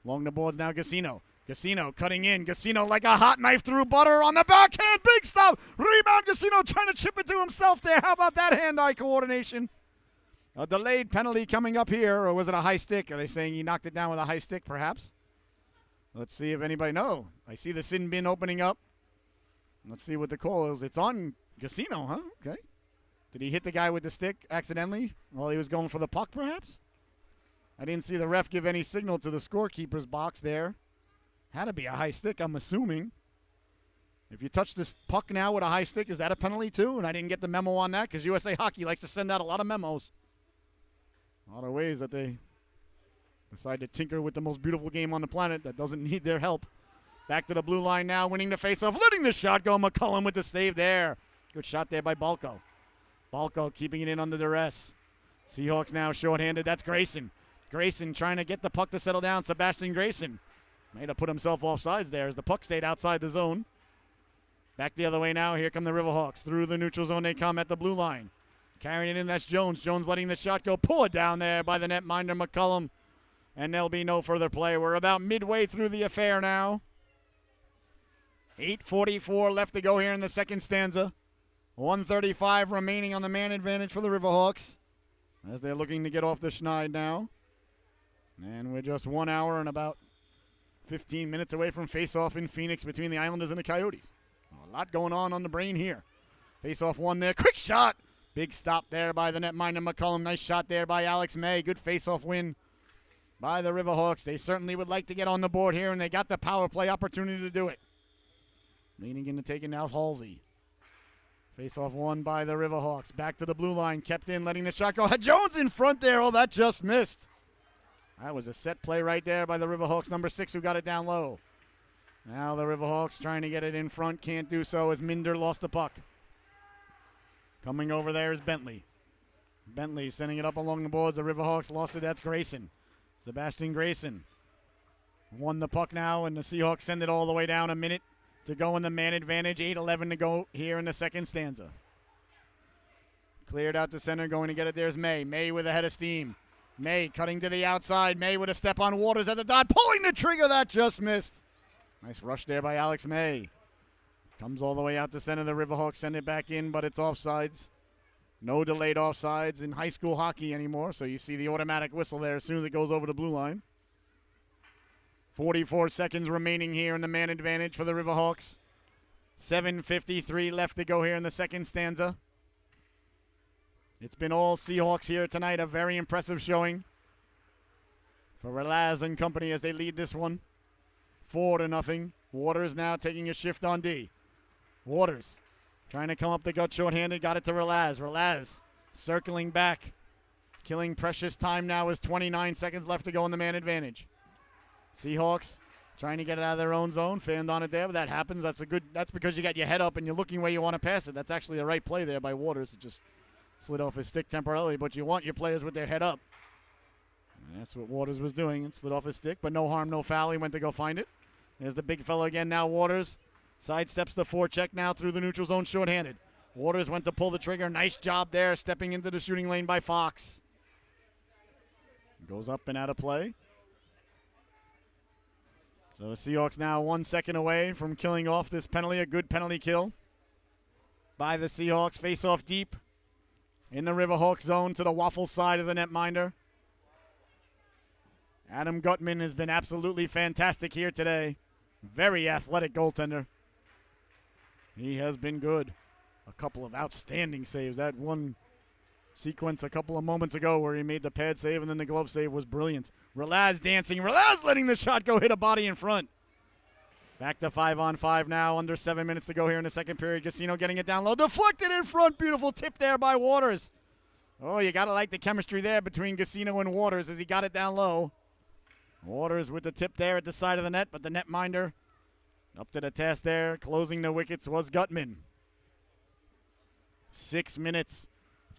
Along the boards now, Casino. Casino cutting in. Casino like a hot knife through butter on the backhand. Big stop. Rebound. Casino trying to chip it to himself there. How about that hand-eye coordination? A delayed penalty coming up here. Or was it a high stick? Are they saying he knocked it down with a high stick, perhaps? Let's see if anybody... No. I see the sin bin opening up. Let's see what the call is. It's on Casino, huh? Okay. Did he hit the guy with the stick accidentally while he was going for the puck, perhaps? I didn't see the ref give any signal to the scorekeeper's box there. Had to be a high stick, I'm assuming. If you touch this puck now with a high stick, is that a penalty too? And I didn't get the memo on that because USA Hockey likes to send out a lot of memos. A lot of ways that they decide to tinker with the most beautiful game on the planet that doesn't need their help. Back to the blue line now, winning the faceoff, letting the shot go. McCullum with the save there. Good shot there by Balko. Balko keeping it in under duress. Seahawks now shorthanded. That's Grayson. Grayson trying to get the puck to settle down. Sebastian Grayson may have put himself offsides there as the puck stayed outside the zone. Back the other way now. Here come the Riverhawks. Through the neutral zone they come at the blue line. Carrying it in, that's Jones. Jones letting the shot go. Pull it down there by the netminder McCullum. And there'll be no further play. We're about midway through the affair now. 8:44 left to go here in the second stanza. 1:35 remaining on the man advantage for the Riverhawks as they're looking to get off the schneid now. And we're just 1 hour and about 15 minutes away from face-off in Phoenix between the Islanders and the Coyotes. A lot going on the brain here. Face-off one there. Quick shot. Big stop there by the netminder McCullum. Nice shot there by Alex May. Good face-off win by the Riverhawks. They certainly would like to get on the board here, and they got the power play opportunity to do it. Leaning in to take it now, Halsey. Face-off won by the Riverhawks. Back to the blue line. Kept in, letting the shot go. Had Jones in front there. Oh, that just missed. That was a set play right there by the Riverhawks, number 6, who got it down low. Now the Riverhawks trying to get it in front. Can't do so as Minder lost the puck. Coming over there is Bentley. Bentley sending it up along the boards. The Riverhawks lost it. That's Grayson. Sebastian Grayson won the puck now, and the Seahawks send it all the way down. A minute to go in the man advantage. 8:11 to go here in the second stanza. Cleared out to center, going to get it. There's May. May with a head of steam. May cutting to the outside. May with a step on Waters at the dot. Pulling the trigger. That just missed. Nice rush there by Alex May. Comes all the way out to center. The Riverhawks send it back in, but it's offsides. No delayed offsides in high school hockey anymore, so you see the automatic whistle there as soon as it goes over the blue line. 44 seconds remaining here in the man advantage for the Riverhawks. 7:53 left to go here in the second stanza. It's been all Seahawks here tonight. A very impressive showing for Relaz and company as they lead this one 4-0. Waters now taking a shift on D. Waters trying to come up the gut shorthanded. Got it to Relaz. Relaz circling back. Killing precious time now is 29 seconds left to go in the man advantage. Seahawks trying to get it out of their own zone. Fanned on it there, but that happens. That's because you got your head up and you're looking where you want to pass it. That's actually the right play there by Waters. It just slid off his stick temporarily, but you want your players with their head up. And that's what Waters was doing. It slid off his stick, but no harm, no foul. He went to go find it. There's the big fellow again now, Waters. Sidesteps the forecheck now through the neutral zone shorthanded. Waters went to pull the trigger. Nice job there, stepping into the shooting lane by Fox. Goes up and out of play. So the Seahawks now 1 second away from killing off this penalty. A good penalty kill by the Seahawks. Face off deep in the Riverhawks zone to the waffle side of the netminder. Adam Gutman has been absolutely fantastic here today. Very athletic goaltender. He has been good. A couple of outstanding saves. That one sequence a couple of moments ago where he made the pad save and then the glove save was brilliant. Relaz dancing. Relaz letting the shot go, hit a body in front. Back to 5-on-5 now. Under 7 minutes to go here in the second period. Casino getting it down low. Deflected in front. Beautiful tip there by Waters. Oh, you got to like the chemistry there between Casino and Waters as he got it down low. Waters with the tip there at the side of the net, but the netminder up to the task there. Closing the wickets was Gutman. 6 minutes,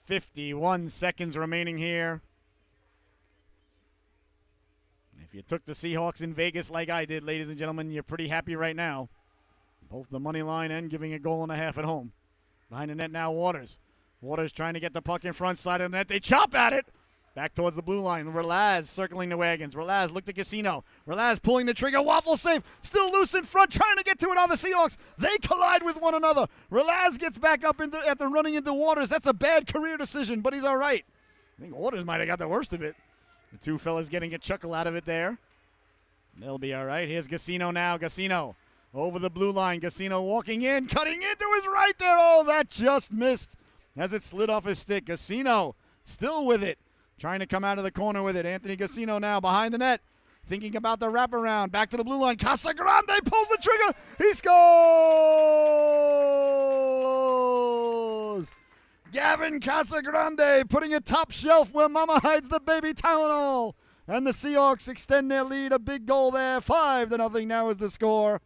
51 seconds remaining here. If you took the Seahawks in Vegas like I did, ladies and gentlemen, you're pretty happy right now. Both the money line and giving a goal and a half at home. Behind the net now, Waters. Waters trying to get the puck in front side of the net. They chop at it. Back towards the blue line. Relaz circling the wagons. Relaz looked at Casino. Relaz pulling the trigger. Waffle save. Still loose in front. Trying to get to it on the Seahawks. They collide with one another. Relaz gets back up after running into Waters. That's a bad career decision, but he's all right. I think Waters might have got the worst of it. The two fellas getting a chuckle out of it there. They'll be all right. Here's Casino now. Casino over the blue line. Casino walking in. Cutting into his right there. Oh, that just missed as it slid off his stick. Casino still with it. Trying to come out of the corner with it. Anthony Casino now behind the net. Thinking about the wraparound. Back to the blue line. Casagrande pulls the trigger. He scores! Gavin Casagrande putting it top shelf where Mama hides the baby Tylenol. And the Seahawks extend their lead. A big goal there. 5-0 now is the score.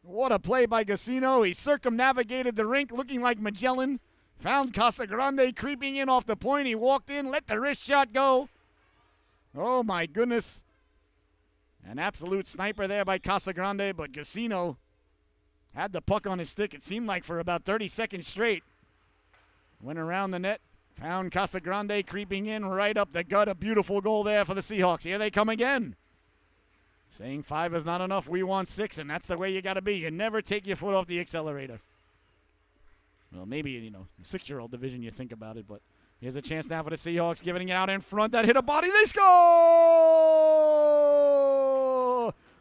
What a play by Casino. He circumnavigated the rink looking like Magellan. Found Casagrande creeping in off the point. He walked in, let the wrist shot go. Oh, my goodness. An absolute sniper there by Casagrande, but Casino had the puck on his stick, it seemed like, for about 30 seconds straight. Went around the net, found Casagrande creeping in right up the gut. A beautiful goal there for the Seahawks. Here they come again. Saying 5 is not enough, we want 6, and that's the way you got to be. You never take your foot off the accelerator. Well, maybe, 6-year-old division you think about it, but here's a chance now for the Seahawks, giving it out in front. That hit a body. They score!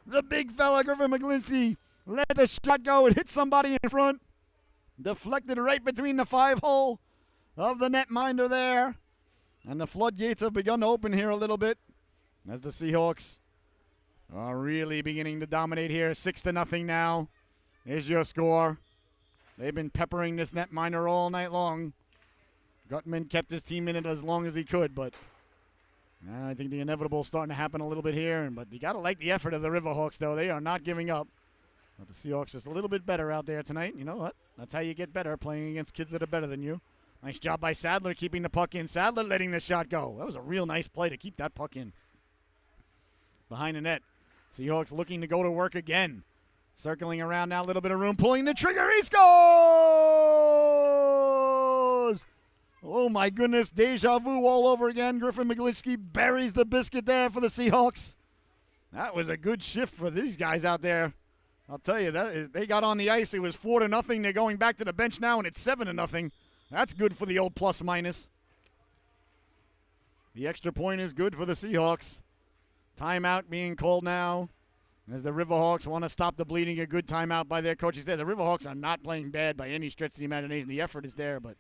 The big fella, Griffin McGlinchey, let the shot go. It hit somebody in front. Deflected right between the 5-hole of the netminder there. And the floodgates have begun to open here a little bit as the Seahawks are really beginning to dominate here. 6-0 now is your score. They've been peppering this netminder all night long. Gutman kept his team in it as long as he could, but I think the inevitable is starting to happen a little bit here. But you got to like the effort of the Riverhawks, though. They are not giving up. But the Seahawks just a little bit better out there tonight. You know what? That's how you get better, playing against kids that are better than you. Nice job by Sadler keeping the puck in. Sadler letting the shot go. That was a real nice play to keep that puck in. Behind the net, Seahawks looking to go to work again. Circling around now, a little bit of room, pulling the trigger. He scores! Oh, my goodness. Deja vu all over again. Griffin McGlinchey buries the biscuit there for the Seahawks. That was a good shift for these guys out there. I'll tell you, they got on the ice. It was 4-0. They're going back to the bench now, and it's 7-0. That's good for the old plus-minus. The extra point is good for the Seahawks. Timeout being called now As the Riverhawks want to stop the bleeding, a good timeout by their coaches there. The Riverhawks are not playing bad by any stretch of the imagination. The effort is there, but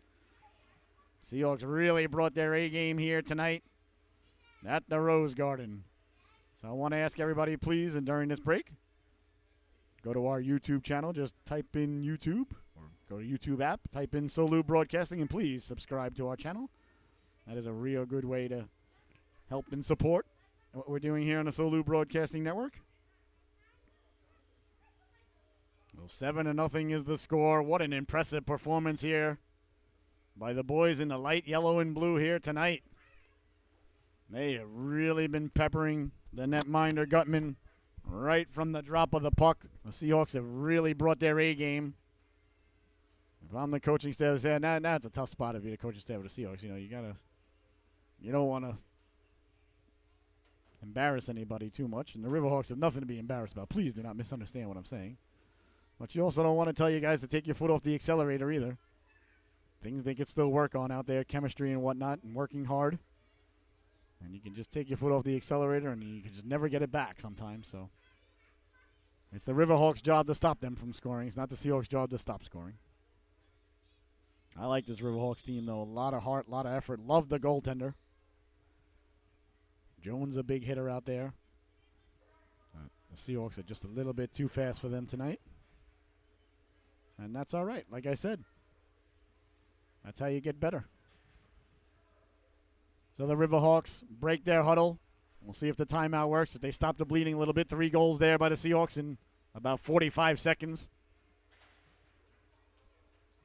Seahawks really brought their A game here tonight at the Rose Garden. So I want to ask everybody, please, and during this break, go to our YouTube channel. Just type in YouTube or go to YouTube app, type in Solu Broadcasting, and please subscribe to our channel. That is a real good way to help and support what we're doing here on the Solu Broadcasting Network. Well, 7-0 is the score. What an impressive performance here by the boys in the light yellow and blue here tonight. They have really been peppering the netminder Gutman right from the drop of the puck. The Seahawks have really brought their A game. If I'm the coaching staff, saying it's a tough spot if you're the coaching staff with the Seahawks. You don't want to embarrass anybody too much. And the Riverhawks have nothing to be embarrassed about. Please do not misunderstand what I'm saying. But you also don't want to tell you guys to take your foot off the accelerator either. Things they could still work on out there, chemistry and whatnot, and working hard. And you can just take your foot off the accelerator and you can just never get it back sometimes. So it's the Riverhawks' job to stop them from scoring. It's not the Seahawks' job to stop scoring. I like this Riverhawks team, though. A lot of heart, a lot of effort. Love the goaltender. Jones a big hitter out there. The Seahawks are just a little bit too fast for them tonight. And that's all right. Like I said, that's how you get better. So the Riverhawks break their huddle. We'll see if the timeout works. If they stop the bleeding a little bit, 3 goals there by the Seahawks in about 45 seconds.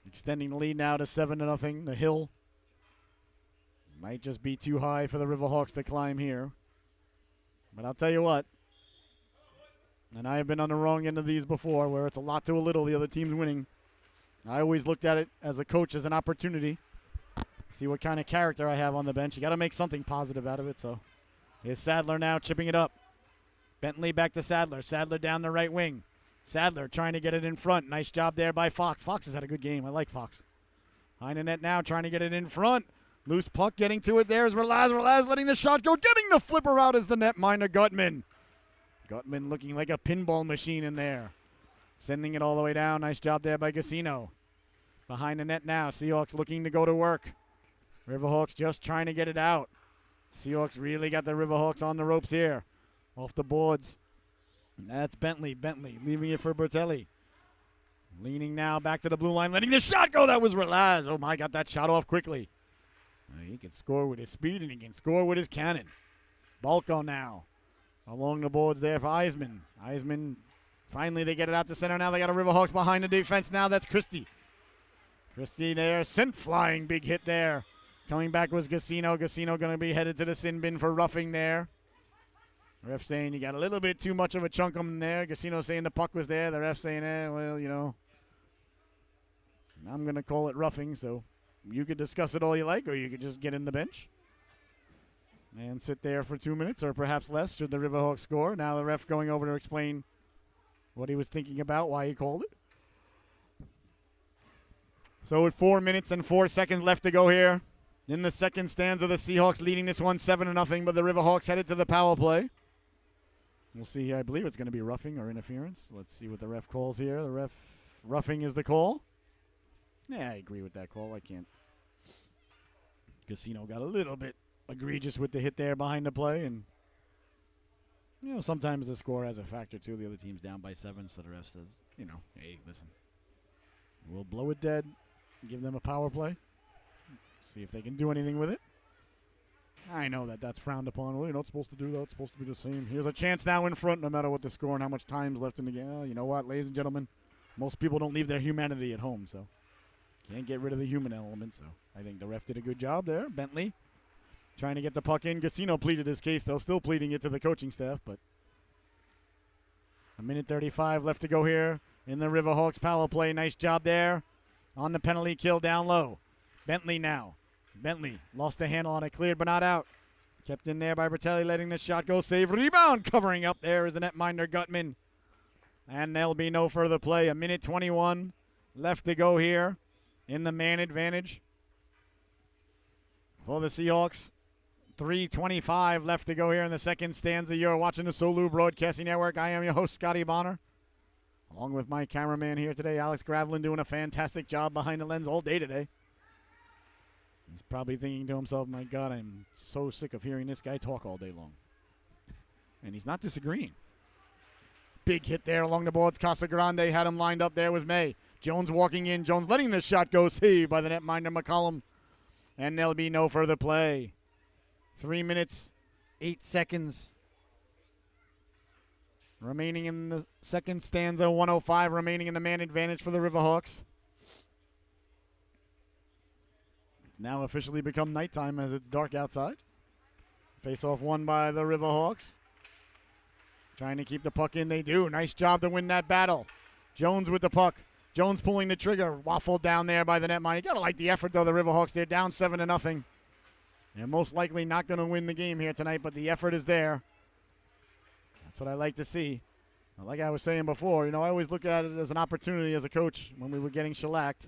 Extending the lead now to 7-0. The hill might just be too high for the Riverhawks to climb here. But I'll tell you what. And I have been on the wrong end of these before, where it's a lot to a little, the other team's winning. I always looked at it as a coach as an opportunity. See what kind of character I have on the bench. You got to make something positive out of it. So here's Sadler now chipping it up. Bentley back to Sadler. Sadler down the right wing. Sadler trying to get it in front. Nice job there by Fox. Fox has had a good game. I like Fox. Behind the net now trying to get it in front. Loose puck getting to it. There's Relaz. Relaz letting the shot go. Getting the flipper out is the netminder Gutman. Gutman looking like a pinball machine in there. Sending it all the way down. Nice job there by Gassino. Behind the net now. Seahawks looking to go to work. Riverhawks just trying to get it out. Seahawks really got the Riverhawks on the ropes here. Off the boards. And that's Bentley. Bentley leaving it for Bertelli. Leaning now back to the blue line. Letting the shot go. That was Relaz. Oh, my, got that shot off quickly. He can score with his speed and he can score with his cannon. Balco now. Along the boards there for Eisman. Eisman, finally they get it out to center. Now they got a Riverhawks behind the defense. Now that's Christie. Christie there. Sent flying. Big hit there. Coming back was Gassino. Gassino going to be headed to the sin bin for roughing there. Ref saying you got a little bit too much of a chunk on there. Gassino saying the puck was there. The ref saying, I'm going to call it roughing. So you could discuss it all you like, or you could just get in the bench and sit there for 2 minutes, or perhaps less, should the Riverhawks score. Now the ref going over to explain what he was thinking about, why he called it. So with 4 minutes and 4 seconds left to go here in the second stanza, the Seahawks leading this one 7-0, but the Riverhawks headed to the power play. We'll see here. I believe it's going to be roughing or interference. Let's see what the ref calls here. The ref, roughing is the call. Yeah, I agree with that call. I can't. Gassino got a little bit egregious with the hit there behind the play, and sometimes the score has a factor too. The other team's down by 7, so the ref says, hey, listen, we'll blow it dead, give them a power play, see if they can do anything with it. I know that's frowned upon. Well, you're not supposed to do that. It's supposed to be the same. Here's a chance now in front, no matter what the score and how much time's left in the game. You know what, ladies and gentlemen, most people don't leave their humanity at home, so can't get rid of the human element. So I think the ref did a good job there. Bentley trying to get the puck in. Gassino pleaded his case, though, still pleading it to the coaching staff. But a minute 35 left to go here in the Riverhawks power play. Nice job there on the penalty kill down low. Bentley now. Bentley lost the handle on it, cleared but not out. Kept in there by Bertelli, letting the shot go. Save, rebound, covering up there is the netminder Gutman. And there'll be no further play. A minute 21 left to go here in the man advantage for the Seahawks. 3:25 left to go here in the second stanza. You're watching the Solu Broadcasting Network. I am your host, Scotty Bonner, along with my cameraman here today, Alex Gravlin, doing a fantastic job behind the lens all day today. He's probably thinking to himself, my God, I'm so sick of hearing this guy talk all day long. And he's not disagreeing. Big hit there along the boards. Casagrande had him lined up. There was May. Jones walking in. Jones letting the shot go. Saved by the netminder McCollum. And there'll be no further play. 3 minutes, 8 seconds remaining in the second stanza. 1:05 remaining in the man advantage for the Riverhawks. It's now officially become nighttime as it's dark outside. Face-off won by the Riverhawks. Trying to keep the puck in. They do. Nice job to win that battle. Jones with the puck. Jones pulling the trigger. Waffled down there by the netminder. You got to like the effort, though, the Riverhawks. They're down 7-0. They're most likely not going to win the game here tonight, but the effort is there. That's what I like to see. Like I was saying before, I always look at it as an opportunity as a coach when we were getting shellacked.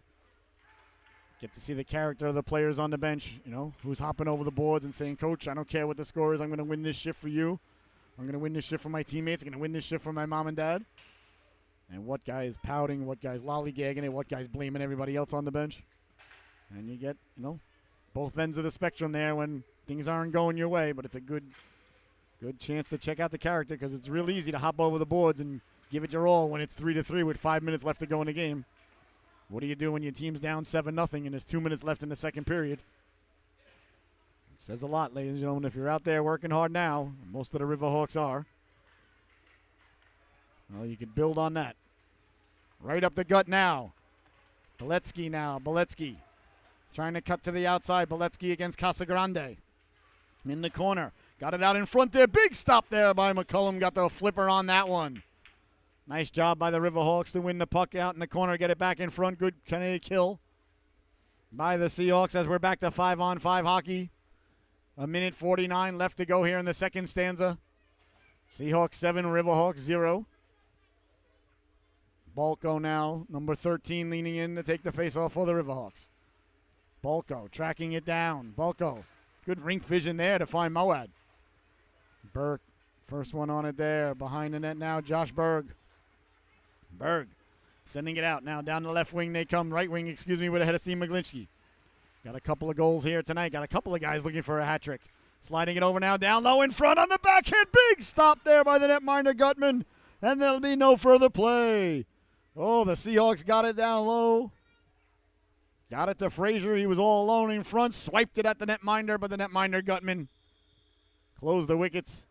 Get to see the character of the players on the bench, who's hopping over the boards and saying, Coach, I don't care what the score is. I'm going to win this shift for you. I'm going to win this shift for my teammates. I'm going to win this shift for my mom and dad. And what guy is pouting, what guy's lollygagging it, what guy's blaming everybody else on the bench. And you get, both ends of the spectrum there when things aren't going your way. But it's a good chance to check out the character because it's real easy to hop over the boards and give it your all when it's 3-3 with 5 minutes left to go in the game. What do you do when your team's down 7-0 and there's 2 minutes left in the second period? Says a lot, ladies and gentlemen. If you're out there working hard now, most of the Riverhawks are, well, you can build on that. Right up the gut now. Beletsky now. Beletsky trying to cut to the outside. Beletsky against Casagrande. In the corner. Got it out in front there. Big stop there by McCullum. Got the flipper on that one. Nice job by the Riverhawks to win the puck out in the corner. Get it back in front. Good kill by the Seahawks as we're back to 5-on-5 hockey. 1:49 left to go here in the second stanza. Seahawks 7, Riverhawks 0. Balco now, number 13, leaning in to take the faceoff for the Riverhawks. Balco tracking it down. Balco, good rink vision there to find Moad. Berg, first one on it there. Behind the net now, Josh Berg. Berg sending it out now. Down the left wing they come. Right wing, with a head of Steve McGlinchey. Got a couple of goals here tonight. Got a couple of guys looking for a hat trick. Sliding it over now, down low in front on the backhand. Big stop there by the netminder Gutman. And there'll be no further play. Oh, the Seahawks got it down low. Got it to Frazier. He was all alone in front. Swiped it at the netminder, but the netminder Gutman closed the wickets.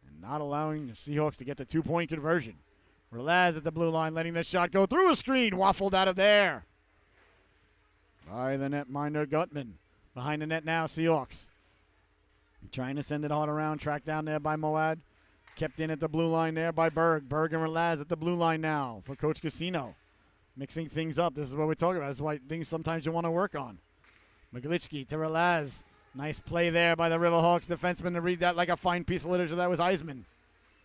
And not allowing the Seahawks to get the 2-point conversion. Relaz at the blue line, letting the shot go through a screen. Waffled out of there by the netminder Gutman. Behind the net now, Seahawks. Trying to send it all around. Tracked down there by Moad. Kept in at the blue line there by Berg. Berg and Relaz at the blue line now for Coach Casino. Mixing things up. This is what we're talking about. This is why things sometimes you want to work on. McGlitchky to Relaz. Nice play there by the Riverhawks defenseman to read that like a fine piece of literature. That was Eisman.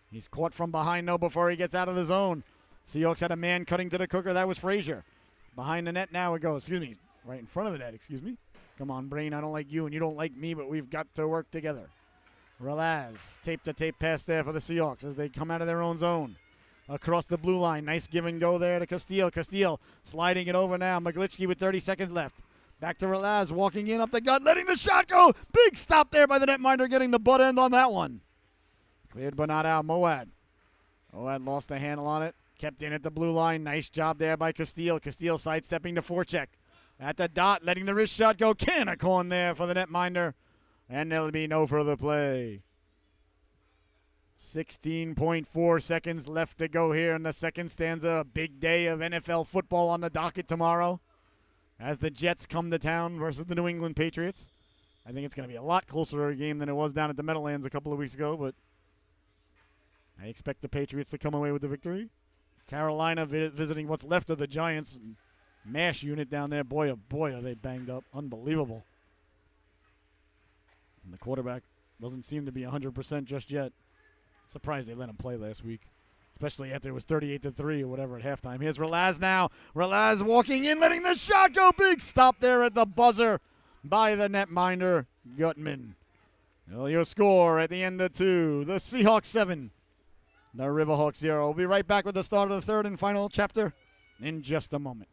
He's caught from behind, though, before he gets out of the zone. Seahawks had a man cutting to the cooker. That was Frazier. Behind the net now it goes. Right in front of the net, Come on, Brain, I don't like you and you don't like me, but we've got to work together. Relaz, tape-to-tape pass there for the Seahawks as they come out of their own zone. Across the blue line, nice give and go there to Castillo. Castillo sliding it over now. McGlitchky with 30 seconds left. Back to Relaz, walking in up the gut, letting the shot go. Big stop there by the netminder, getting the butt end on that one. Cleared but not out. Moad lost the handle on it. Kept in at the blue line. Nice job there by Castillo. Castillo sidestepping to forecheck. At the dot, letting the wrist shot go. Canacorn there for the netminder. And there'll be no further play. 16.4 seconds left to go here in the second stanza. A big day of NFL football on the docket tomorrow as the Jets come to town versus the New England Patriots. I think it's going to be a lot closer a game than it was down at the Meadowlands a couple of weeks ago, but I expect the Patriots to come away with the victory. Carolina visiting what's left of the Giants. MASH unit down there. Boy, oh boy, are they banged up. Unbelievable. And the quarterback doesn't seem to be 100% just yet. Surprised they let him play last week, especially after it was 38-3 or whatever at halftime. Here's Relaz now. Relaz walking in, letting the shot go. Big stop there at the buzzer by the netminder Gutman. Well, your score at the end of 2, the Seahawks 7, the Riverhawks 0. We'll be right back with the start of the third and final chapter in just a moment.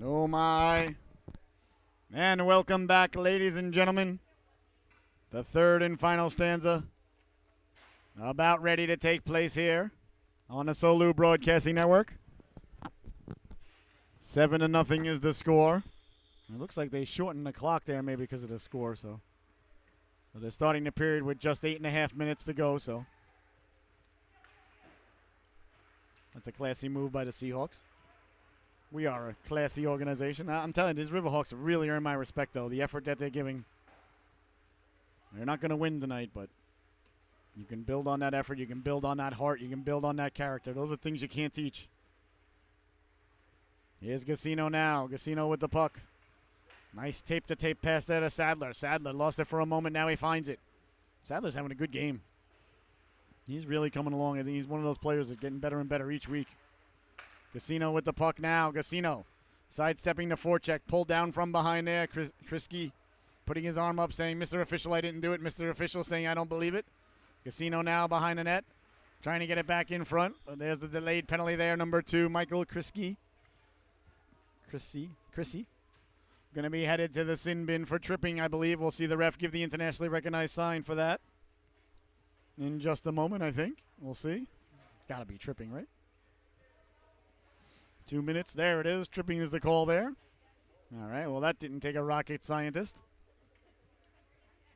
Oh my. And welcome back, ladies and gentlemen. The third and final stanza about ready to take place here on the Solu Broadcasting Network. 7-0 is the score. It looks like they shortened the clock there maybe because of the score, so they're starting the period with just 8.5 minutes to go, so that's a classy move by the Seahawks. We are a classy organization. I'm telling you, these Riverhawks really earn my respect, though. The effort that they're giving. They're not going to win tonight, but you can build on that effort. You can build on that heart. You can build on that character. Those are things you can't teach. Here's Gassino now. Gassino with the puck. Nice tape-to-tape pass there to Sadler. Sadler lost it for a moment. Now he finds it. Sadler's having a good game. He's really coming along. I think he's one of those players that's getting better and better each week. Gassino with the puck now. Gassino sidestepping the forecheck. Pulled down from behind there. Krisky putting his arm up saying, Mr. Official, I didn't do it. Mr. Official saying, I don't believe it. Gassino now behind the net. Trying to get it back in front. There's the delayed penalty there. Number 2, Michael Krisky. Chrissy. Going to be headed to the sin bin for tripping, I believe. We'll see the ref give the internationally recognized sign for that in just a moment, I think. We'll see. Got to be tripping, right? 2 minutes. There it is. Tripping is the call there. All right. Well, that didn't take a rocket scientist.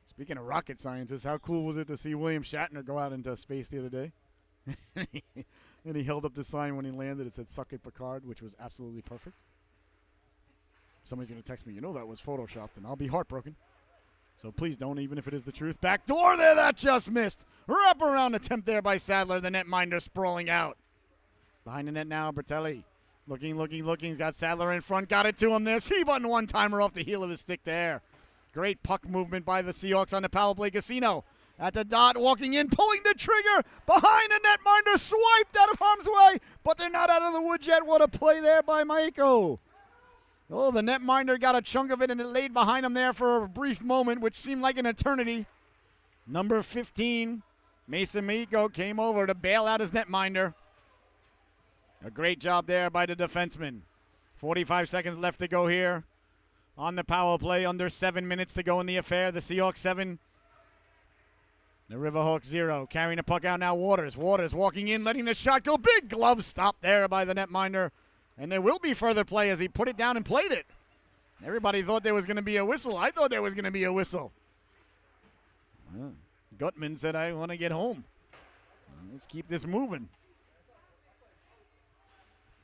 Speaking of rocket scientists, how cool was it to see William Shatner go out into space the other day? And he held up the sign when he landed. It said, "Suck it, Picard," which was absolutely perfect. Somebody's going to text me, you know that was photoshopped, and I'll be heartbroken. So please don't, even if it is the truth. Back door there, that just missed. Wrap around attempt there by Sadler. The netminder sprawling out. Behind the net now, Bertelli. Looking. He's got Sadler in front. Got it to him there. C-button one-timer off the heel of his stick there. Great puck movement by the Seahawks on the power play. Gassino at the dot, walking in, pulling the trigger. Behind the netminder, swiped out of harm's way. But they're not out of the woods yet. What a play there by Maiko. Oh, the netminder got a chunk of it, and it laid behind him there for a brief moment, which seemed like an eternity. Number 15, Mason Maiko, came over to bail out his netminder. A great job there by the defenseman. 45 seconds left to go here on the power play. Under 7 minutes to go in the affair. The Seahawks 7, the Riverhawks 0. Carrying the puck out now, Waters. Waters walking in, letting the shot go. Big glove stop there by the netminder. And there will be further play as he put it down and played it. Everybody thought there was going to be a whistle. I thought there was going to be a whistle. Well, Gutman said, I want to get home. Let's keep this moving.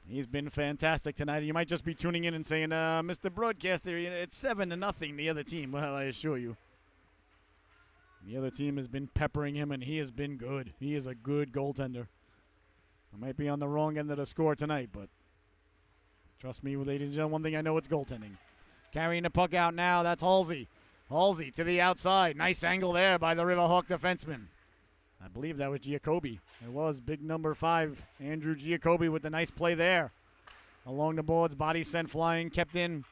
He's been fantastic tonight. You might just be tuning in and saying, Mr. Broadcaster, it's 7-0, the other team. Well, I assure you. The other team has been peppering him, and he has been good. He is a good goaltender. I might be on the wrong end of the score tonight, but trust me, ladies and gentlemen, one thing I know, it's goaltending. Carrying the puck out now, that's Halsey. Halsey to the outside. Nice angle there by the Riverhawk defenseman. I believe that was Giacobbe. It was big number 5, Andrew Giacobbe, with the nice play there. Along the boards, body sent flying, kept in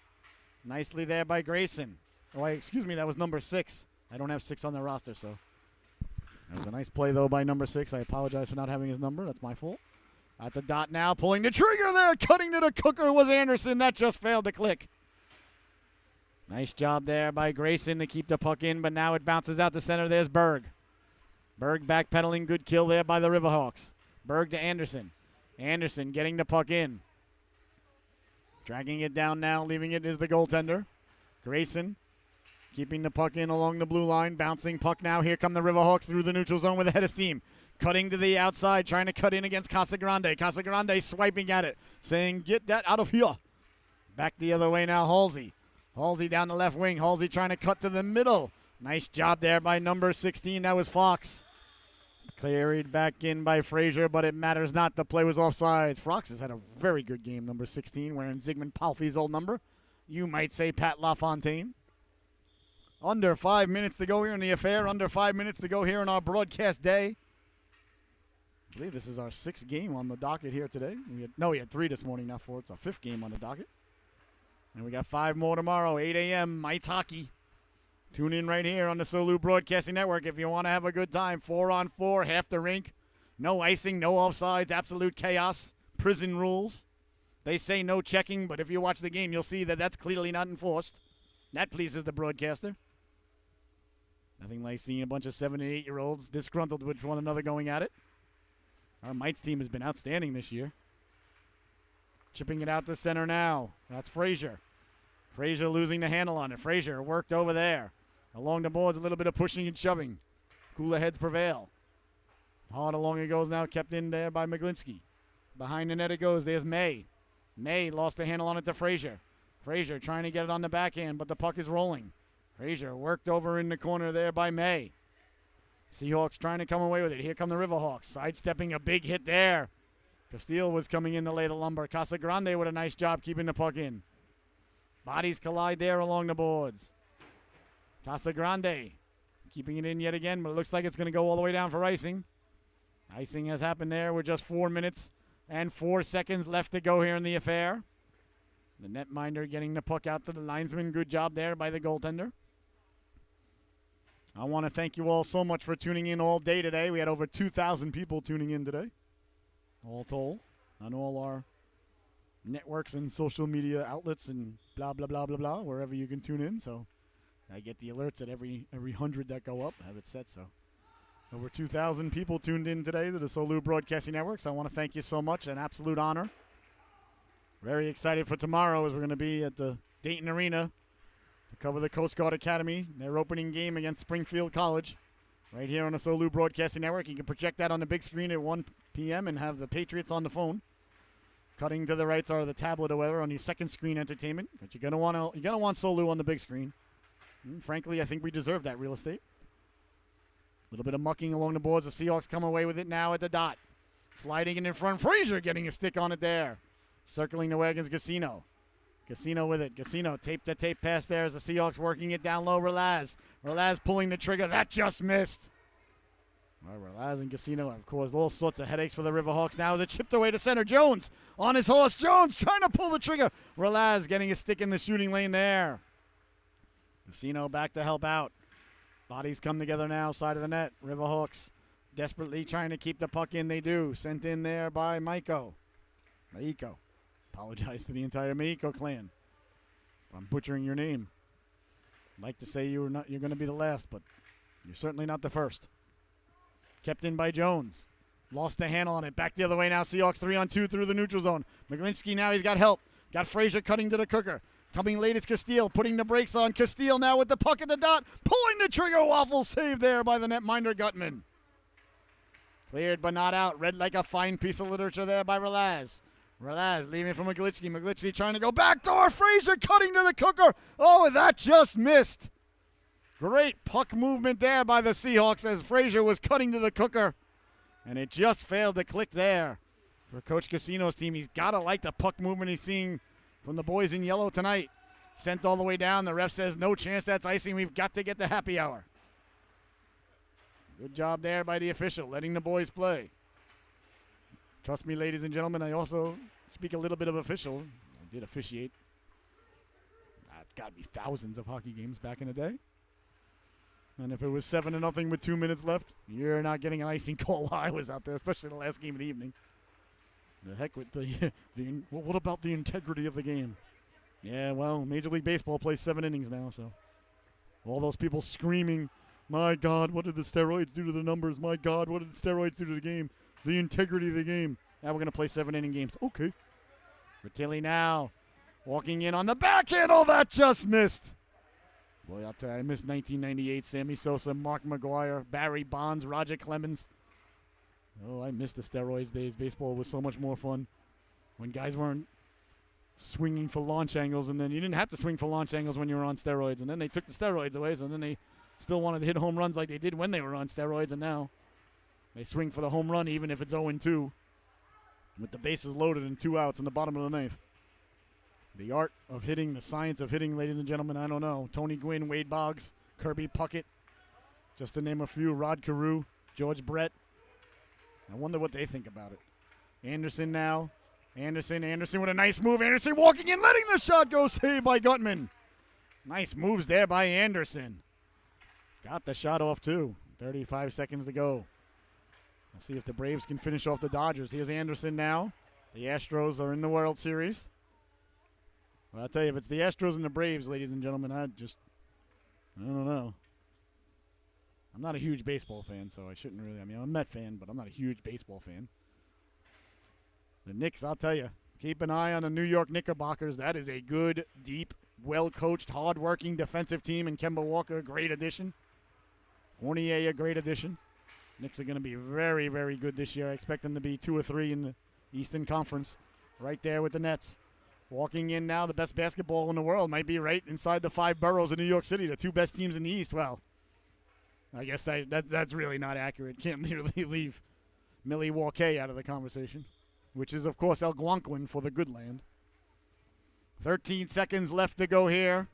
nicely there by Grayson. Oh, excuse me, that was number 6. I don't have 6 on the roster, so. That was a nice play, though, by number 6. I apologize for not having his number. That's my fault. At the dot now, pulling the trigger there, cutting to the cooker was Anderson. That just failed to click. Nice job there by Grayson to keep the puck in, but now it bounces out to center. There's Berg. Berg backpedaling, good kill there by the Riverhawks. Berg to Anderson. Anderson getting the puck in. Dragging it down now, leaving it is the goaltender. Grayson keeping the puck in along the blue line. Bouncing puck now. Here come the Riverhawks through the neutral zone with a head of steam. Cutting to the outside, trying to cut in against Casagrande. Casagrande swiping at it, saying, get that out of here. Back the other way now, Halsey. Halsey down the left wing. Halsey trying to cut to the middle. Nice job there by number 16. That was Fox. Carried back in by Frazier, but it matters not. The play was offsides. Fox has had a very good game, number 16, wearing Zygmunt Palffy's old number. You might say Pat LaFontaine. Under 5 minutes to go here in the affair. Under 5 minutes to go here in our broadcast day. I believe this is our 6th game on the docket here today. We had 3 this morning, not 4. It's our 5th game on the docket. And we got 5 more tomorrow, 8 a.m., Mites Hockey. Tune in right here on the Solu Broadcasting Network if you want to have a good time. 4-on-4, half the rink. No icing, no offsides, absolute chaos. Prison rules. They say no checking, but if you watch the game, you'll see that that's clearly not enforced. That pleases the broadcaster. Nothing like seeing a bunch of 7- and 8-year-olds disgruntled with one another going at it. Our Mites team has been outstanding this year. Chipping it out to center now. That's Frazier. Frazier losing the handle on it. Frazier worked over there. Along the boards, a little bit of pushing and shoving. Cooler heads prevail. Hard along it goes now, kept in there by Maglinski. Behind the net it goes. There's May. May lost the handle on it to Frazier. Frazier trying to get it on the backhand, but the puck is rolling. Frazier worked over in the corner there by May. Seahawks trying to come away with it. Here come the Riverhawks. Sidestepping a big hit there. Castile was coming in to lay the lumber. Casagrande with a nice job keeping the puck in. Bodies collide there along the boards. Casagrande keeping it in yet again, but it looks like it's going to go all the way down for icing. Icing has happened there with just 4 minutes and 4 seconds left to go here in the affair. The netminder getting the puck out to the linesman. Good job there by the goaltender. I want to thank you all so much for tuning in all day today. We had over 2,000 people tuning in today, all told, on all our networks and social media outlets and blah, blah, blah, blah, blah, wherever you can tune in. So I get the alerts at every 100 that go up. I have it set, so. Over 2,000 people tuned in today to the Solu Broadcasting Network, so I want to thank you so much. An absolute honor. Very excited for tomorrow as we're going to be at the Dayton Arena to cover the Coast Guard Academy, their opening game against Springfield College, right here on the Solu Broadcasting Network. You can project that on the big screen at 1 p.m. and have the Patriots on the phone. Cutting to the right or the tablet or whatever on the second screen entertainment. But you're gonna want Solu on the big screen. And frankly, I think we deserve that real estate. A little bit of mucking along the boards. The Seahawks come away with it now at the dot. Sliding it in front. Frazier getting a stick on it there. Circling the wagons, Gassino. Gassino with it. Gassino tape-to-tape pass there as the Seahawks working it down low. Relaz pulling the trigger. That just missed. Well, Relaz and Gassino have caused all sorts of headaches for the Riverhawks. Now as it chipped away to center. Jones on his horse. Jones trying to pull the trigger. Relaz getting a stick in the shooting lane there. Gassino back to help out. Bodies come together now, side of the net. Riverhawks desperately trying to keep the puck in. They do. Sent in there by Maiko. Apologize to the entire Meiko clan. I'm butchering your name. I'd like to say you're going to be the last, but you're certainly not the first. Kept in by Jones. Lost the handle on it. Back the other way now. Seahawks 3-on-2 through the neutral zone. McGlinchey now, he's got help. Got Frazier cutting to the cooker. Coming late is Castile, putting the brakes on. Castile now with the puck at the dot. Pulling the trigger. Waffle save there by the netminder Gutman. Cleared but not out. Read like a fine piece of literature there by Relaz. Relaz leaving for McGlinchey. McGlinchey trying to go backdoor. Frazier cutting to the cooker. Oh, that just missed. Great puck movement there by the Seahawks as Frazier was cutting to the cooker. And it just failed to click there. For Coach Casino's team, he's got to like the puck movement he's seeing from the boys in yellow tonight. Sent all the way down. The ref says, no chance, that's icing. We've got to get the happy hour. Good job there by the official, letting the boys play. Trust me, ladies and gentlemen, I also speak a little bit of official. I did officiate. It's got to be thousands of hockey games back in the day. And if it was 7-0 with 2 minutes left, you're not getting an icing call while I was out there, especially the last game of the evening. The heck with well, what about the integrity of the game? Yeah, well, Major League Baseball plays 7 innings now, so all those people screaming, my God, what did the steroids do to the numbers? My God, what did the steroids do to the game? The integrity of the game. Now we're going to play 7-inning games. Okay. Ratilli now walking in on the backhand. Oh, that just missed. Boy, I'll tell you, I missed 1998, Sammy Sosa, Mark McGuire, Barry Bonds, Roger Clemens. Oh, I missed the steroids days. Baseball was so much more fun when guys weren't swinging for launch angles, and then you didn't have to swing for launch angles when you were on steroids, and then they took the steroids away, so then they still wanted to hit home runs like they did when they were on steroids, and now they swing for the home run even if it's 0-2 with the bases loaded and 2 outs in the bottom of the ninth. The art of hitting, the science of hitting, ladies and gentlemen, I don't know. Tony Gwynn, Wade Boggs, Kirby Puckett, just to name a few. Rod Carew, George Brett. I wonder what they think about it. Anderson now. Anderson with a nice move. Anderson walking in, letting the shot go. Saved by Gutman. Nice moves there by Anderson. Got the shot off, too. 35 seconds to go. Let's see if the Braves can finish off the Dodgers. Here's Anderson now. The Astros are in the World Series. Well, I'll tell you, if it's the Astros and the Braves, ladies and gentlemen, I don't know. I'm not a huge baseball fan, so I shouldn't really. I mean, I'm a Met fan, but I'm not a huge baseball fan. The Knicks, I'll tell you, keep an eye on the New York Knickerbockers. That is a good, deep, well-coached, hard-working defensive team. And Kemba Walker, a great addition. Fournier, a great addition. Knicks are going to be very, very good this year. I expect them to be 2 or 3 in the Eastern Conference, right there with the Nets. Walking in now, the best basketball in the world might be right inside the 5 boroughs of New York City, the 2 best teams in the East. Well, I guess that's really not accurate. Can't really leave Milwaukee out of the conversation, which is, of course, Algonquin for the good land. 13 seconds left to go here.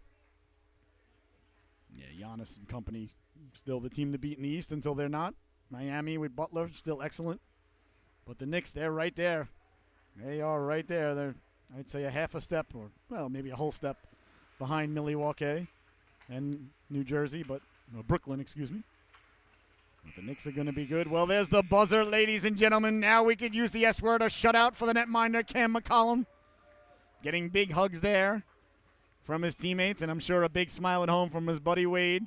Yeah, Giannis and company still the team to beat in the East until they're not. Miami with Butler, still excellent. But the Knicks, they're right there. They are right there. They're, I'd say, a half a step, or, well, maybe a whole step behind Milwaukee and New Jersey, Brooklyn, excuse me. But the Knicks are going to be good. Well, there's the buzzer, ladies and gentlemen. Now we could use the S word, a shutout for the netminder, Cam McCollum. Getting big hugs there from his teammates, and I'm sure a big smile at home from his buddy Wade.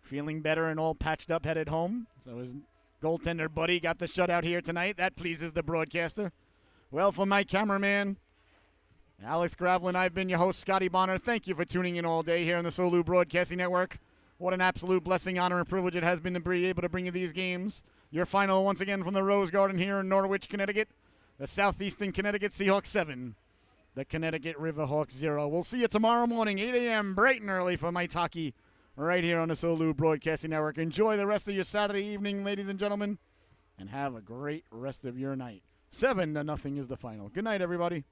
Feeling better and all patched up, headed home. So his goaltender buddy got the shutout here tonight. That pleases the broadcaster. Well, for my cameraman, Alex Gravlin, I've been your host, Scotty Bonner. Thank you for tuning in all day here on the Solu Broadcasting Network. What an absolute blessing, honor, and privilege it has been to be able to bring you these games. Your final once again from the Rose Garden here in Norwich, Connecticut. The Southeastern Connecticut Seahawks 7. The Connecticut Riverhawks 0. We'll see you tomorrow morning, 8 a.m., bright and early for Mike's Hockey right here on the Solu Broadcasting Network. Enjoy the rest of your Saturday evening, ladies and gentlemen, and have a great rest of your night. 7-0 is the final. Good night, everybody.